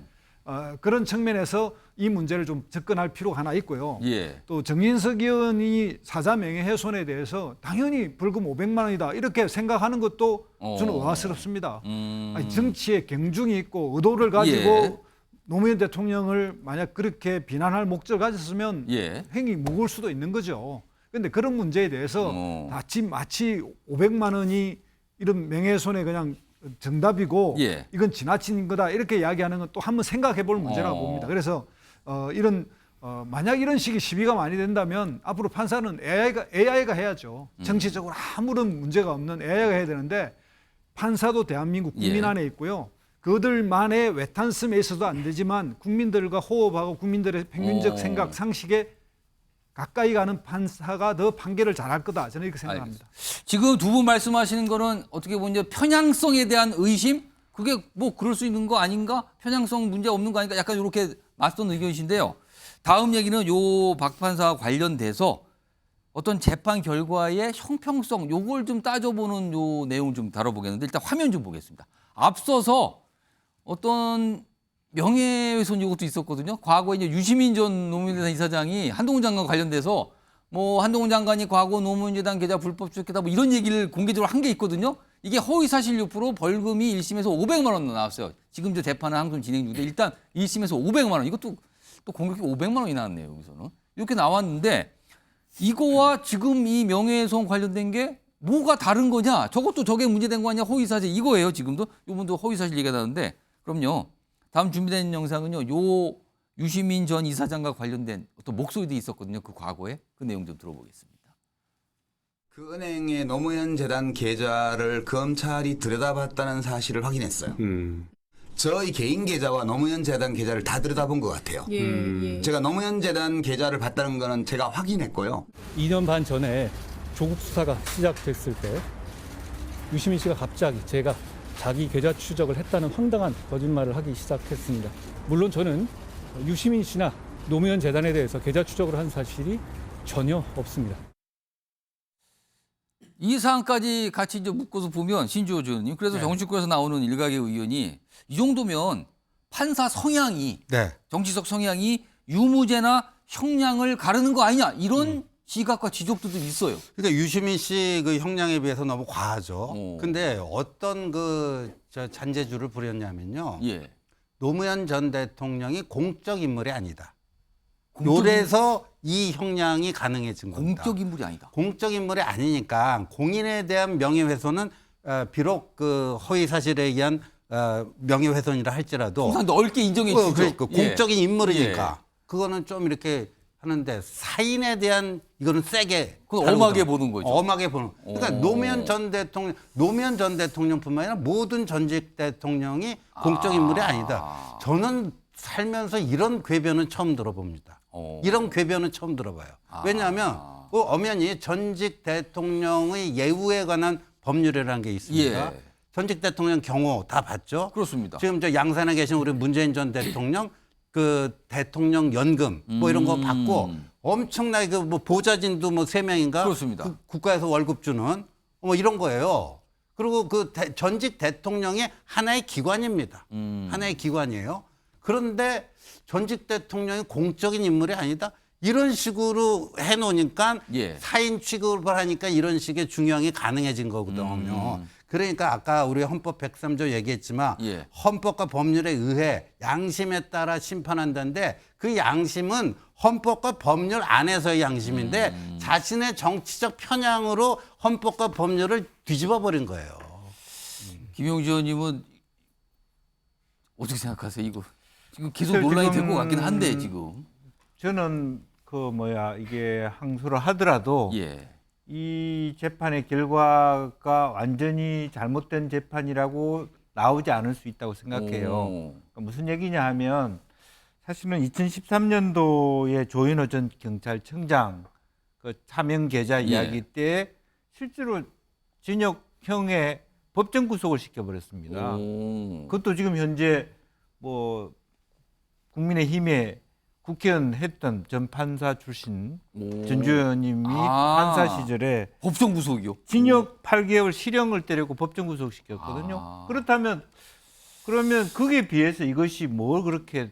그런 측면에서 이 문제를 좀 접근할 필요가 하나 있고요. 또 정진석 의원이 사자 명예훼손에 대해서 당연히 벌금 500만 원이다 이렇게 생각하는 것도 저는 의아스럽습니다. 아니, 정치에 경중이 있고 의도를 가지고 노무현 대통령을 만약 그렇게 비난할 목적을 가졌으면 행위 무거울 수도 있는 거죠. 그런데 그런 문제에 대해서 마치 500만 원이 이런 명예훼손에 그냥 정답이고 이건 지나친 거다 이렇게 이야기하는 건 또 한번 생각해 볼 문제라고 봅니다. 그래서 만약 이런 식의 시비가 많이 된다면 앞으로 판사는 AI가 해야죠. 정치적으로 아무런 문제가 없는 AI가 해야 되는데 판사도 대한민국 국민 안에 있고요. 그들만의 외탄섬에 있어도 안 되지만 국민들과 호흡하고 국민들의 평균적 생각, 상식에 가까이 가는 판사가 더 판결을 잘할 거다. 저는 이렇게 생각합니다. 지금 두 분 말씀하시는 거는 어떻게 보면 이제 편향성에 대한 의심? 그게 뭐 그럴 수 있는 거 아닌가? 편향성 문제 없는 거 아닌가? 약간 이렇게 맞선 의견이신데요. 다음 얘기는 요 박 판사와 관련돼서 어떤 재판 결과의 형평성 요걸 좀 따져보는 요 내용을 좀 다뤄보겠는데 일단 화면 좀 보겠습니다. 앞서서 어떤 명예훼손 요것도 있었거든요. 과거에 이제 유시민 전 노무현재단 이사장이 한동훈 장관 관련돼서 뭐 한동훈 장관이 과거 노무현재단 계좌 불법 추적했다 뭐 이런 얘기를 공개적으로 한 게 있거든요. 이게 허위사실 유포로 벌금이 1심에서 500만 원 나왔어요. 지금 이제 재판은 항소 진행 중인데 일단 1심에서 500만 원 이것도 또 공격이 500만 원이 나왔네요. 여기서는 이렇게 나왔는데 이거와 지금 이 명예훼손 관련된 게 뭐가 다른 거냐? 저것도 저게 문제된 거 아니야? 허위사실 이거예요. 지금도 이분도 허위사실 얘기가 나는데 그럼요. 다음 준비된 영상은요. 요 유시민 전 이사장과 관련된 어떤 목소리도 있었거든요. 그 과거에 그 내용 좀 들어보겠습니다. 그 은행의 노무현 재단 계좌를 검찰이 들여다봤다는 사실을 확인했어요. 저희 개인 계좌와 노무현 재단 계좌를 다 들여다본 것 같아요. 제가 노무현 재단 계좌를 봤다는 거는 제가 확인했고요. 2년 반 전에 조국 수사가 시작됐을 때 유시민 씨가 갑자기 제가 자기 계좌 추적을 했다는 황당한 거짓말을 하기 시작했습니다. 물론 저는 유시민 씨나 노무현 재단에 대해서 계좌 추적을 한 사실이 전혀 없습니다. 이 사안까지 같이 이제 묶어서 보면 신주호 의원님 그래서 정치권에서 나오는 일각의 의원이 이 정도면 판사 성향이 정치적 성향이 유무죄나 형량을 가르는 거 아니냐 이런 시각과 지적도 있어요. 그러니까 유시민 씨 그 형량에 비해서 너무 과하죠. 근데 어떤 그 잔재주를 부렸냐면요. 노무현 전 대통령이 공적 인물이 아니다. 그래서 이 형량이 가능해진 겁니다. 공적 인물이 아니다. 공적 인물이 아니니까 공인에 대한 명예훼손은 비록 그 허위 사실에 의한 명예훼손이라 할지라도 항상 넓게 인정해 주죠. 그러니까 공적인 인물이니까 그거는 좀 이렇게 하는데 사인에 대한 이거는 세게 엄하게 보는 거죠. 엄하게 보는. 그러니까 노무현 전 대통령뿐만 아니라 모든 전직 대통령이 공적 인물이 아니다. 저는 살면서 이런 궤변은 처음 들어봅니다. 이런 궤변은 처음 들어봐요. 왜냐하면 엄연히 전직 대통령의 예우에 관한 법률이라는 게 있습니다. 전직 대통령 경호 다 봤죠? 그렇습니다. 지금 저 양산에 계신 우리 문재인 전 대통령 그 대통령 연금 뭐 이런 거 받고 엄청나게 그 뭐 보좌진도 뭐 3명인가? 그렇습니다. 국가에서 월급 주는 뭐 이런 거예요. 그리고 그 전직 대통령의 하나의 기관입니다. 하나의 기관이에요. 그런데 전직 대통령이 공적인 인물이 아니다. 이런 식으로 해놓으니까 사인 취급을 하니까 이런 식의 중형이 가능해진 거거든요. 그러니까 아까 우리 헌법 103조 얘기했지만 헌법과 법률에 의해 양심에 따라 심판한다는데 그 양심은 헌법과 법률 안에서의 양심인데 자신의 정치적 편향으로 헌법과 법률을 뒤집어 버린 거예요. 김용지 의원님은 어떻게 생각하세요? 이거 지금 계속 논란이 될 것 같긴 한데 지금 저는 이게 항소를 하더라도 이 재판의 결과가 완전히 잘못된 재판이라고 나오지 않을 수 있다고 생각해요. 그러니까 무슨 얘기냐 하면 사실은 2013년도에 조인호 전 경찰청장 그 차명 계좌 이야기 때 실제로 징역형에 법정 구속을 시켜버렸습니다. 그것도 지금 현재 뭐 국민의힘에 국회의원 했던 전 판사 출신 전주현님이 판사 시절에 법정 구속이요? 징역 8개월 실형을 때리고 법정 구속시켰거든요. 그러면 그게 비해서 이것이 뭘 그렇게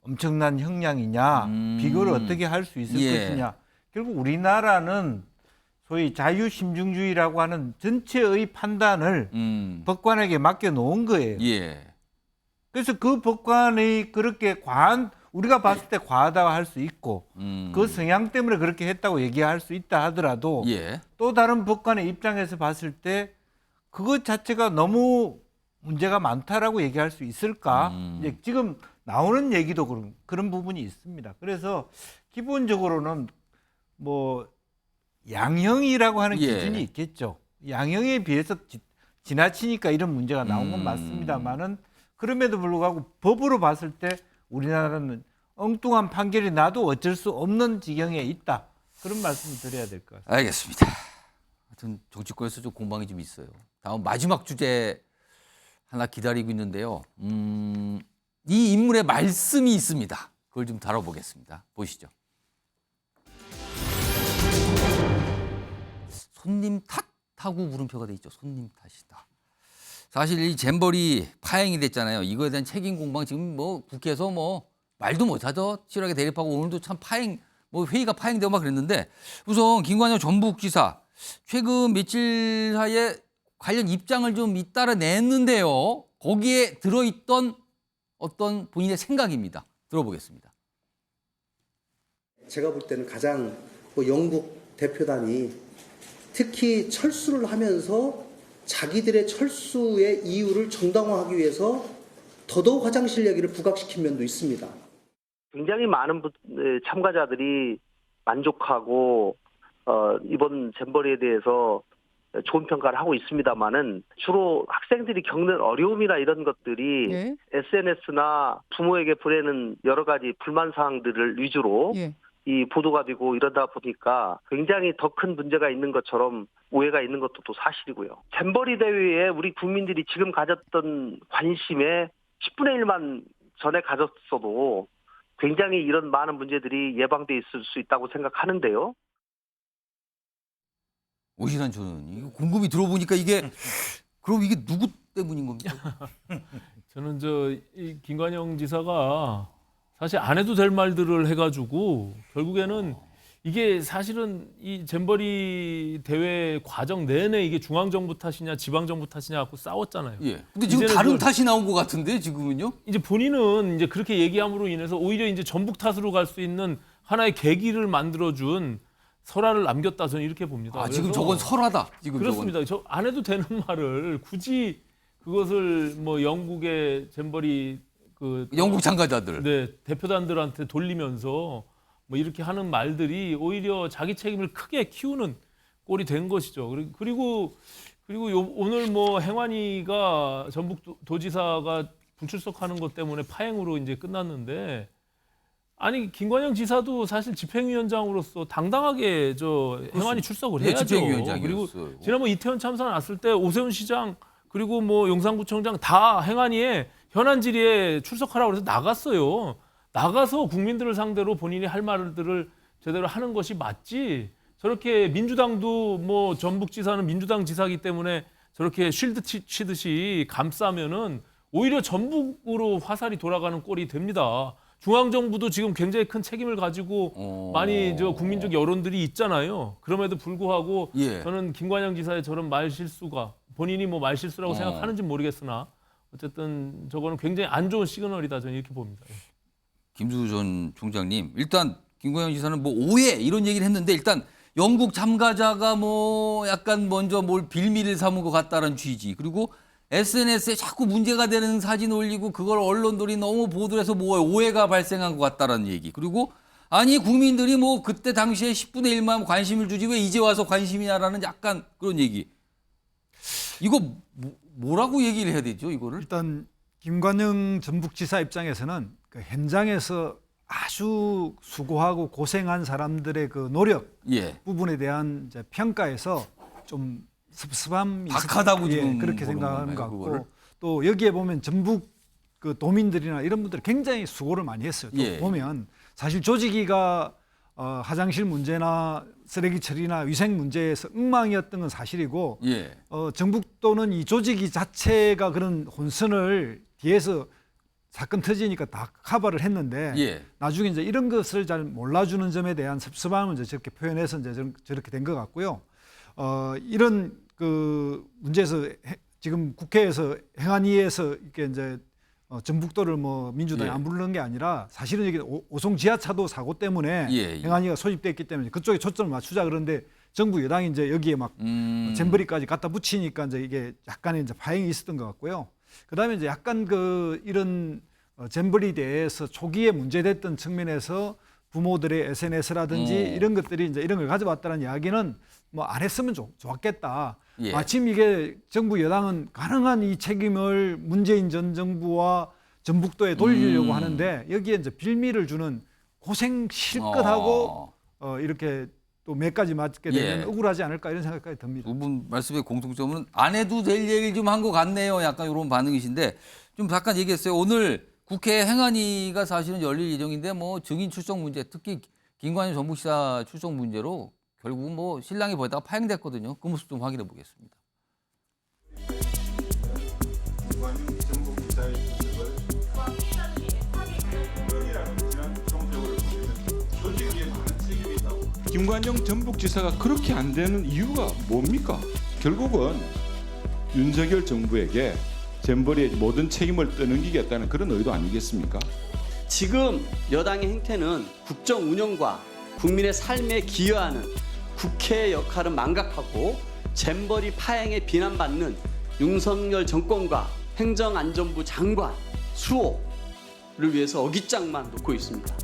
엄청난 형량이냐 비교를 어떻게 할 수 있을 것이냐. 결국 우리나라는 소위 자유심증주의라고 하는 전체의 판단을 법관에게 맡겨놓은 거예요. 그래서 그 법관이 그렇게 우리가 봤을 때 과하다고 할 수 있고 그 성향 때문에 그렇게 했다고 얘기할 수 있다 하더라도 또 다른 법관의 입장에서 봤을 때 그것 자체가 너무 문제가 많다라고 얘기할 수 있을까? 이제 지금 나오는 얘기도 그런 부분이 있습니다. 그래서 기본적으로는 뭐 양형이라고 하는 기준이 있겠죠. 양형에 비해서 지나치니까 이런 문제가 나온 건 맞습니다만은 그럼에도 불구하고 법으로 봤을 때 우리나라는 엉뚱한 판결이 나도 어쩔 수 없는 지경에 있다. 그런 말씀을 드려야 될 것 같습니다. 알겠습니다. 하여튼 정치권에서 좀 공방이 좀 있어요. 다음 마지막 주제 하나 기다리고 있는데요. 이 인물의 말씀이 있습니다. 그걸 좀 다뤄보겠습니다. 보시죠. 손님 탓하고 물음표가 돼 있죠. 손님 탓이다. 사실 이 잼버리 파행이 됐잖아요. 이거에 대한 책임 공방 지금 뭐 국회에서 뭐 말도 못하죠. 치열하게 대립하고 오늘도 참 파행 뭐 회의가 파행되고 막 그랬는데 우선 김관영 전북지사 최근 며칠 사이에 관련 입장을 좀 잇따라 냈는데요. 거기에 들어있던 어떤 본인의 생각입니다. 들어보겠습니다. 제가 볼 때는 가장 영국 대표단이 특히 철수를 하면서 자기들의 철수의 이유를 정당화하기 위해서 더더욱 화장실 얘기를 부각시킨 면도 있습니다. 굉장히 많은 참가자들이 만족하고 이번 잼버리에 대해서 좋은 평가를 하고 있습니다만은 주로 학생들이 겪는 어려움이나 이런 것들이 SNS나 부모에게 보내는 여러 가지 불만 사항들을 위주로 이 보도가 되고 이러다 보니까 굉장히 더 큰 문제가 있는 것처럼 오해가 있는 것도 또 사실이고요. 잼버리 대회에 우리 국민들이 지금 가졌던 관심의 10분의 1만 전에 가졌어도 굉장히 이런 많은 문제들이 예방돼 있을 수 있다고 생각하는데요. 오신환 저는 이거 곰곰이 들어보니까 이게 그럼 이게 누구 때문인 겁니까? 저는 이 김관영 지사가 사실 안 해도 될 말들을 해가지고 결국에는 이게 사실은 이 잼버리 대회 과정 내내 이게 중앙정부 탓이냐 지방정부 탓이냐 갖고 싸웠잖아요. 예. 근데 지금 다른 탓이 나온 것 같은데 지금은요? 이제 본인은 이제 그렇게 얘기함으로 인해서 오히려 이제 전북 탓으로 갈 수 있는 하나의 계기를 만들어준 설화를 남겼다 저는 이렇게 봅니다. 아, 지금 저건 설화다. 지금 그렇습니다. 저 안 해도 되는 말을 굳이 그것을 뭐 영국의 잼버리 영국 참가자들 대표단들한테 돌리면서 뭐 이렇게 하는 말들이 오히려 자기 책임을 크게 키우는 꼴이 된 것이죠. 그리고 오늘 뭐 행완이가 전북도지사가 불출석하는 것 때문에 파행으로 이제 끝났는데 아니 김관영 지사도 사실 집행위원장으로서 당당하게 행완이 출석을 해야죠. 그리고 지난번 이태원 참사 났을 때 오세훈 시장 그리고 뭐 용산구청장 다 행안위에 현안 질의에 출석하라고 해서 나갔어요. 나가서 국민들을 상대로 본인이 할 말들을 제대로 하는 것이 맞지. 저렇게 민주당도 뭐 전북지사는 민주당 지사이기 때문에 저렇게 쉴드 치듯이 감싸면은 오히려 전북으로 화살이 돌아가는 꼴이 됩니다. 중앙정부도 지금 굉장히 큰 책임을 가지고 많이 국민적 여론들이 있잖아요. 그럼에도 불구하고 저는 김관영 지사의 저런 말 실수가 본인이 뭐 말 실수라고 생각하는지 모르겠으나 어쨌든 저거는 굉장히 안 좋은 시그널이다 저는 이렇게 봅니다. 김수 전 총장님, 일단 김관영 지사는 뭐 오해 이런 얘기를 했는데 일단 영국 참가자가 뭐 약간 먼저 뭘 빌미를 삼은 것 같다는 취지, 그리고 SNS에 자꾸 문제가 되는 사진 올리고 그걸 언론들이 너무 보도를 해서 뭐 오해가 발생한 것 같다는 얘기, 그리고 아니 국민들이 뭐 그때 당시에 10분의 1만 관심을 주지 왜 이제 와서 관심이냐라는 약간 그런 얘기. 이거 뭐라고 얘기를 해야 되죠, 이거를? 일단 김관영 전북지사 입장에서는 그 현장에서 아주 수고하고 고생한 사람들의 그 노력 부분에 대한 이제 평가에서 좀 섭섭함이 박하다고 지금 그렇게 생각하는 것 같고 그거를? 또 여기에 보면 전북 그 도민들이나 이런 분들이 굉장히 수고를 많이 했어요. 또 보면 사실 조직위가 화장실 문제나 쓰레기 처리나 위생 문제에서 엉망이었던 건 사실이고 전북도는 이 조직위 자체가 그런 혼선을 뒤에서 사건 터지니까 다 커버를 했는데 나중에 이제 이런 것을 잘 몰라주는 점에 대한 섭섭함을 이제 저렇게 표현해서 이제 저렇게 된 것 같고요. 이런 그 문제에서 지금 국회에서 행안위에서 이렇게 이제 전북도를 뭐 민주당이 안 부르는 게 아니라 사실은 이게 오송 지하차도 사고 때문에 행안위가 소집됐기 때문에 그쪽에 초점을 맞추자 그런데 정부 여당이 이제 여기에 막 잼버리까지 갖다 붙이니까 이제 이게 약간의 이제 파행이 있었던 것 같고요. 그다음에 이제 약간 그 이런 잼버리 대회에서 초기에 문제됐던 측면에서 부모들의 SNS라든지 이런 것들이 이제 이런 걸 가져왔다는 이야기는 뭐 안 했으면 좋았겠다. 예. 마침 이게 정부 여당은 가능한 이 책임을 문재인 전 정부와 전북도에 돌리려고 하는데 여기에 이제 빌미를 주는 고생 실컷 하고 이렇게 또 몇 가지 맞게 되면 예. 억울하지 않을까 이런 생각까지 듭니다. 두 분 말씀의 공통점은 안 해도 될 얘기를 좀 한 것 같네요. 약간 이런 반응이신데 좀 잠깐 얘기했어요. 오늘 국회 행안위가 사실은 열릴 예정인데 뭐 증인 출석 문제, 특히 김관영 전북지사 출석 문제로 결국 뭐 신랑이 벌다가 파행됐거든요. 그 모습 좀 확인해 보겠습니다. 김관영 전북지사가 그렇게 안 되는 이유가 뭡니까? 결국은 윤석열 정부에게 잼버리의 모든 책임을 떠넘기겠다는 그런 의도 아니겠습니까? 지금 여당의 행태는 국정 운영과 국민의 삶에 기여하는 국회의 역할을 망각하고 잼버리 파행에 비난받는 윤석열 정권과 행정안전부 장관 수호를 위해서 어깃장만 놓고 있습니다.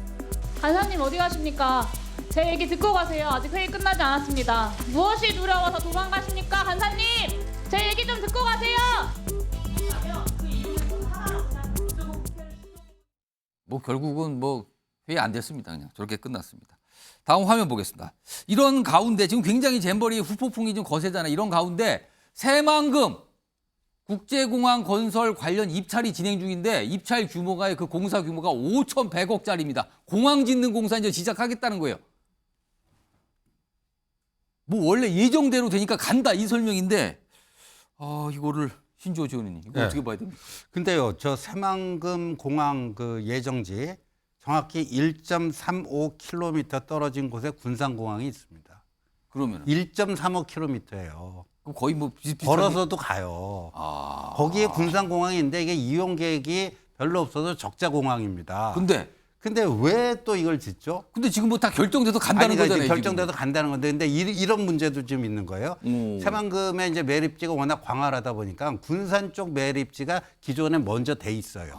간사님 어디 가십니까? 제 얘기 듣고 가세요. 아직 회의 끝나지 않았습니다. 무엇이 두려워서 도망가십니까? 간사님! 제 얘기 좀 듣고 가세요! 뭐 결국은 뭐 회의 안 됐습니다. 그냥 저렇게 끝났습니다. 다음 화면 보겠습니다. 이런 가운데 지금 굉장히 잼버리 후폭풍이 좀 거세잖아요. 이런 가운데 새만금 국제공항 건설 관련 입찰이 진행 중인데 입찰 규모가 그 공사 규모가 5,100억짜리입니다. 공항 짓는 공사 이제 시작하겠다는 거예요. 뭐 원래 예정대로 되니까 간다 이 설명인데 이거를 신조어 지원님 이거 네. 어떻게 봐야 됩니까? 근데요, 저 새만금 공항 그 예정지 정확히 1.35km 떨어진 곳에 군산공항이 있습니다. 그러면 1.35km예요. 그럼 거의 뭐 비슷비슷하게 걸어서도 가요. 거기에 군산공항이 있는데 이게 이용객이 별로 없어서 적자공항입니다. 근데 왜 또 이걸 짓죠? 근데 지금 뭐 다 결정돼서 간다는 거잖아요. 결정돼서 간다는 건데, 근데 이런 문제도 좀 있는 거예요. 새만금의 이제 매립지가 워낙 광활하다 보니까 군산 쪽 매립지가 기존에 먼저 돼 있어요.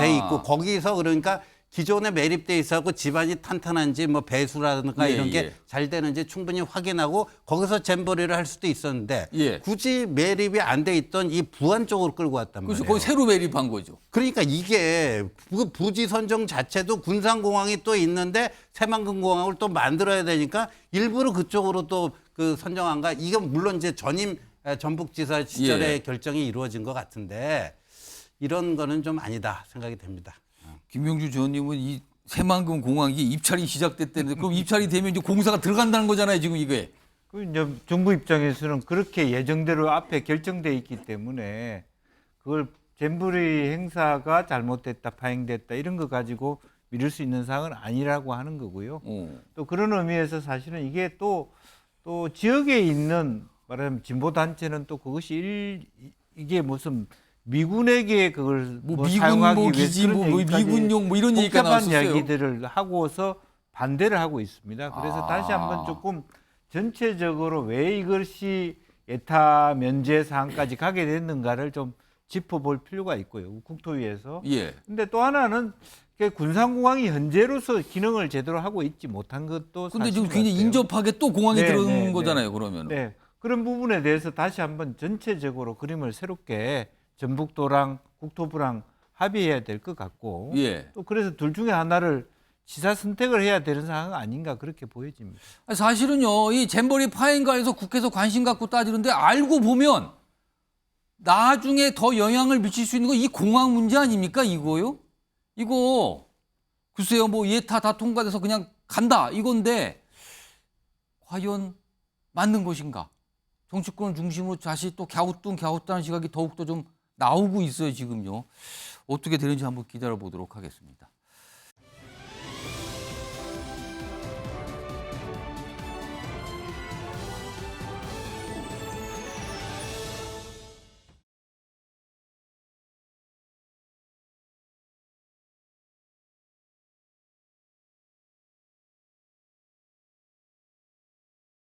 돼 있고 거기서 그러니까 기존에 매립돼 있어서 집안이 탄탄한지 뭐 배수라든가 이런 게 잘 되는지 충분히 확인하고 거기서 잼버리를 할 수도 있었는데 굳이 매립이 안 돼 있던 이 부안 쪽으로 끌고 왔단 말이에요. 그래서 거기 새로 매립한 거죠. 그러니까 이게 부지 선정 자체도 군산공항이 또 있는데 새만금공항을 또 만들어야 되니까 일부러 그쪽으로 또 그 선정한가. 이건 물론 이제 전임 전북지사 시절에 결정이 이루어진 것 같은데 이런 거는 좀 아니다 생각이 됩니다. 김명주 의원님은 이 새만금 공항이 입찰이 시작됐다는데 그럼 입찰이 되면 이제 공사가 들어간다는 거잖아요, 지금 이게. 그 이제 정부 입장에서는 그렇게 예정대로 앞에 결정돼 있기 때문에 그걸 잼버리 행사가 잘못됐다, 파행됐다 이런 거 가지고 미룰 수 있는 사항은 아니라고 하는 거고요. 또 그런 의미에서 사실은 이게 또 지역에 있는 말하자면 진보 단체는 또 그것이 이게 무슨 미군에게 그걸 뭐 사용하기 위해서 기지 미군용 뭐 이런 얘기가 복잡한 나왔었어요. 이야기들을 하고서 반대를 하고 있습니다. 그래서 다시 한번 조금 전체적으로 왜 이것이 예타 면제 사항까지 가게 됐는가를 좀 짚어볼 필요가 있고요. 국토위에서. 근데 또 하나는 군산공항이 현재로서 기능을 제대로 하고 있지 못한 것도 근데 사실인 지금 것 굉장히 같아요. 인접하게 또 공항에 들어온 거잖아요, 그러면. 네. 그런 부분에 대해서 다시 한번 전체적으로 그림을 새롭게 전북도랑 국토부랑 합의해야 될 것 같고 또 그래서 둘 중에 하나를 지사 선택을 해야 되는 상황 아닌가 그렇게 보여집니다. 사실은요, 이 잼버리 파행가에서 국회에서 관심 갖고 따지는데 알고 보면 나중에 더 영향을 미칠 수 있는 거 이 공항 문제 아닙니까, 이거요? 이거 글쎄요, 뭐 예타 다 통과돼서 그냥 간다 이건데 과연 맞는 것인가? 정치권을 중심으로 다시 또 갸우뚱하는 시각이 더욱더 좀 나오고 있어요, 지금요. 어떻게 되는지 한번 기다려 보도록 하겠습니다.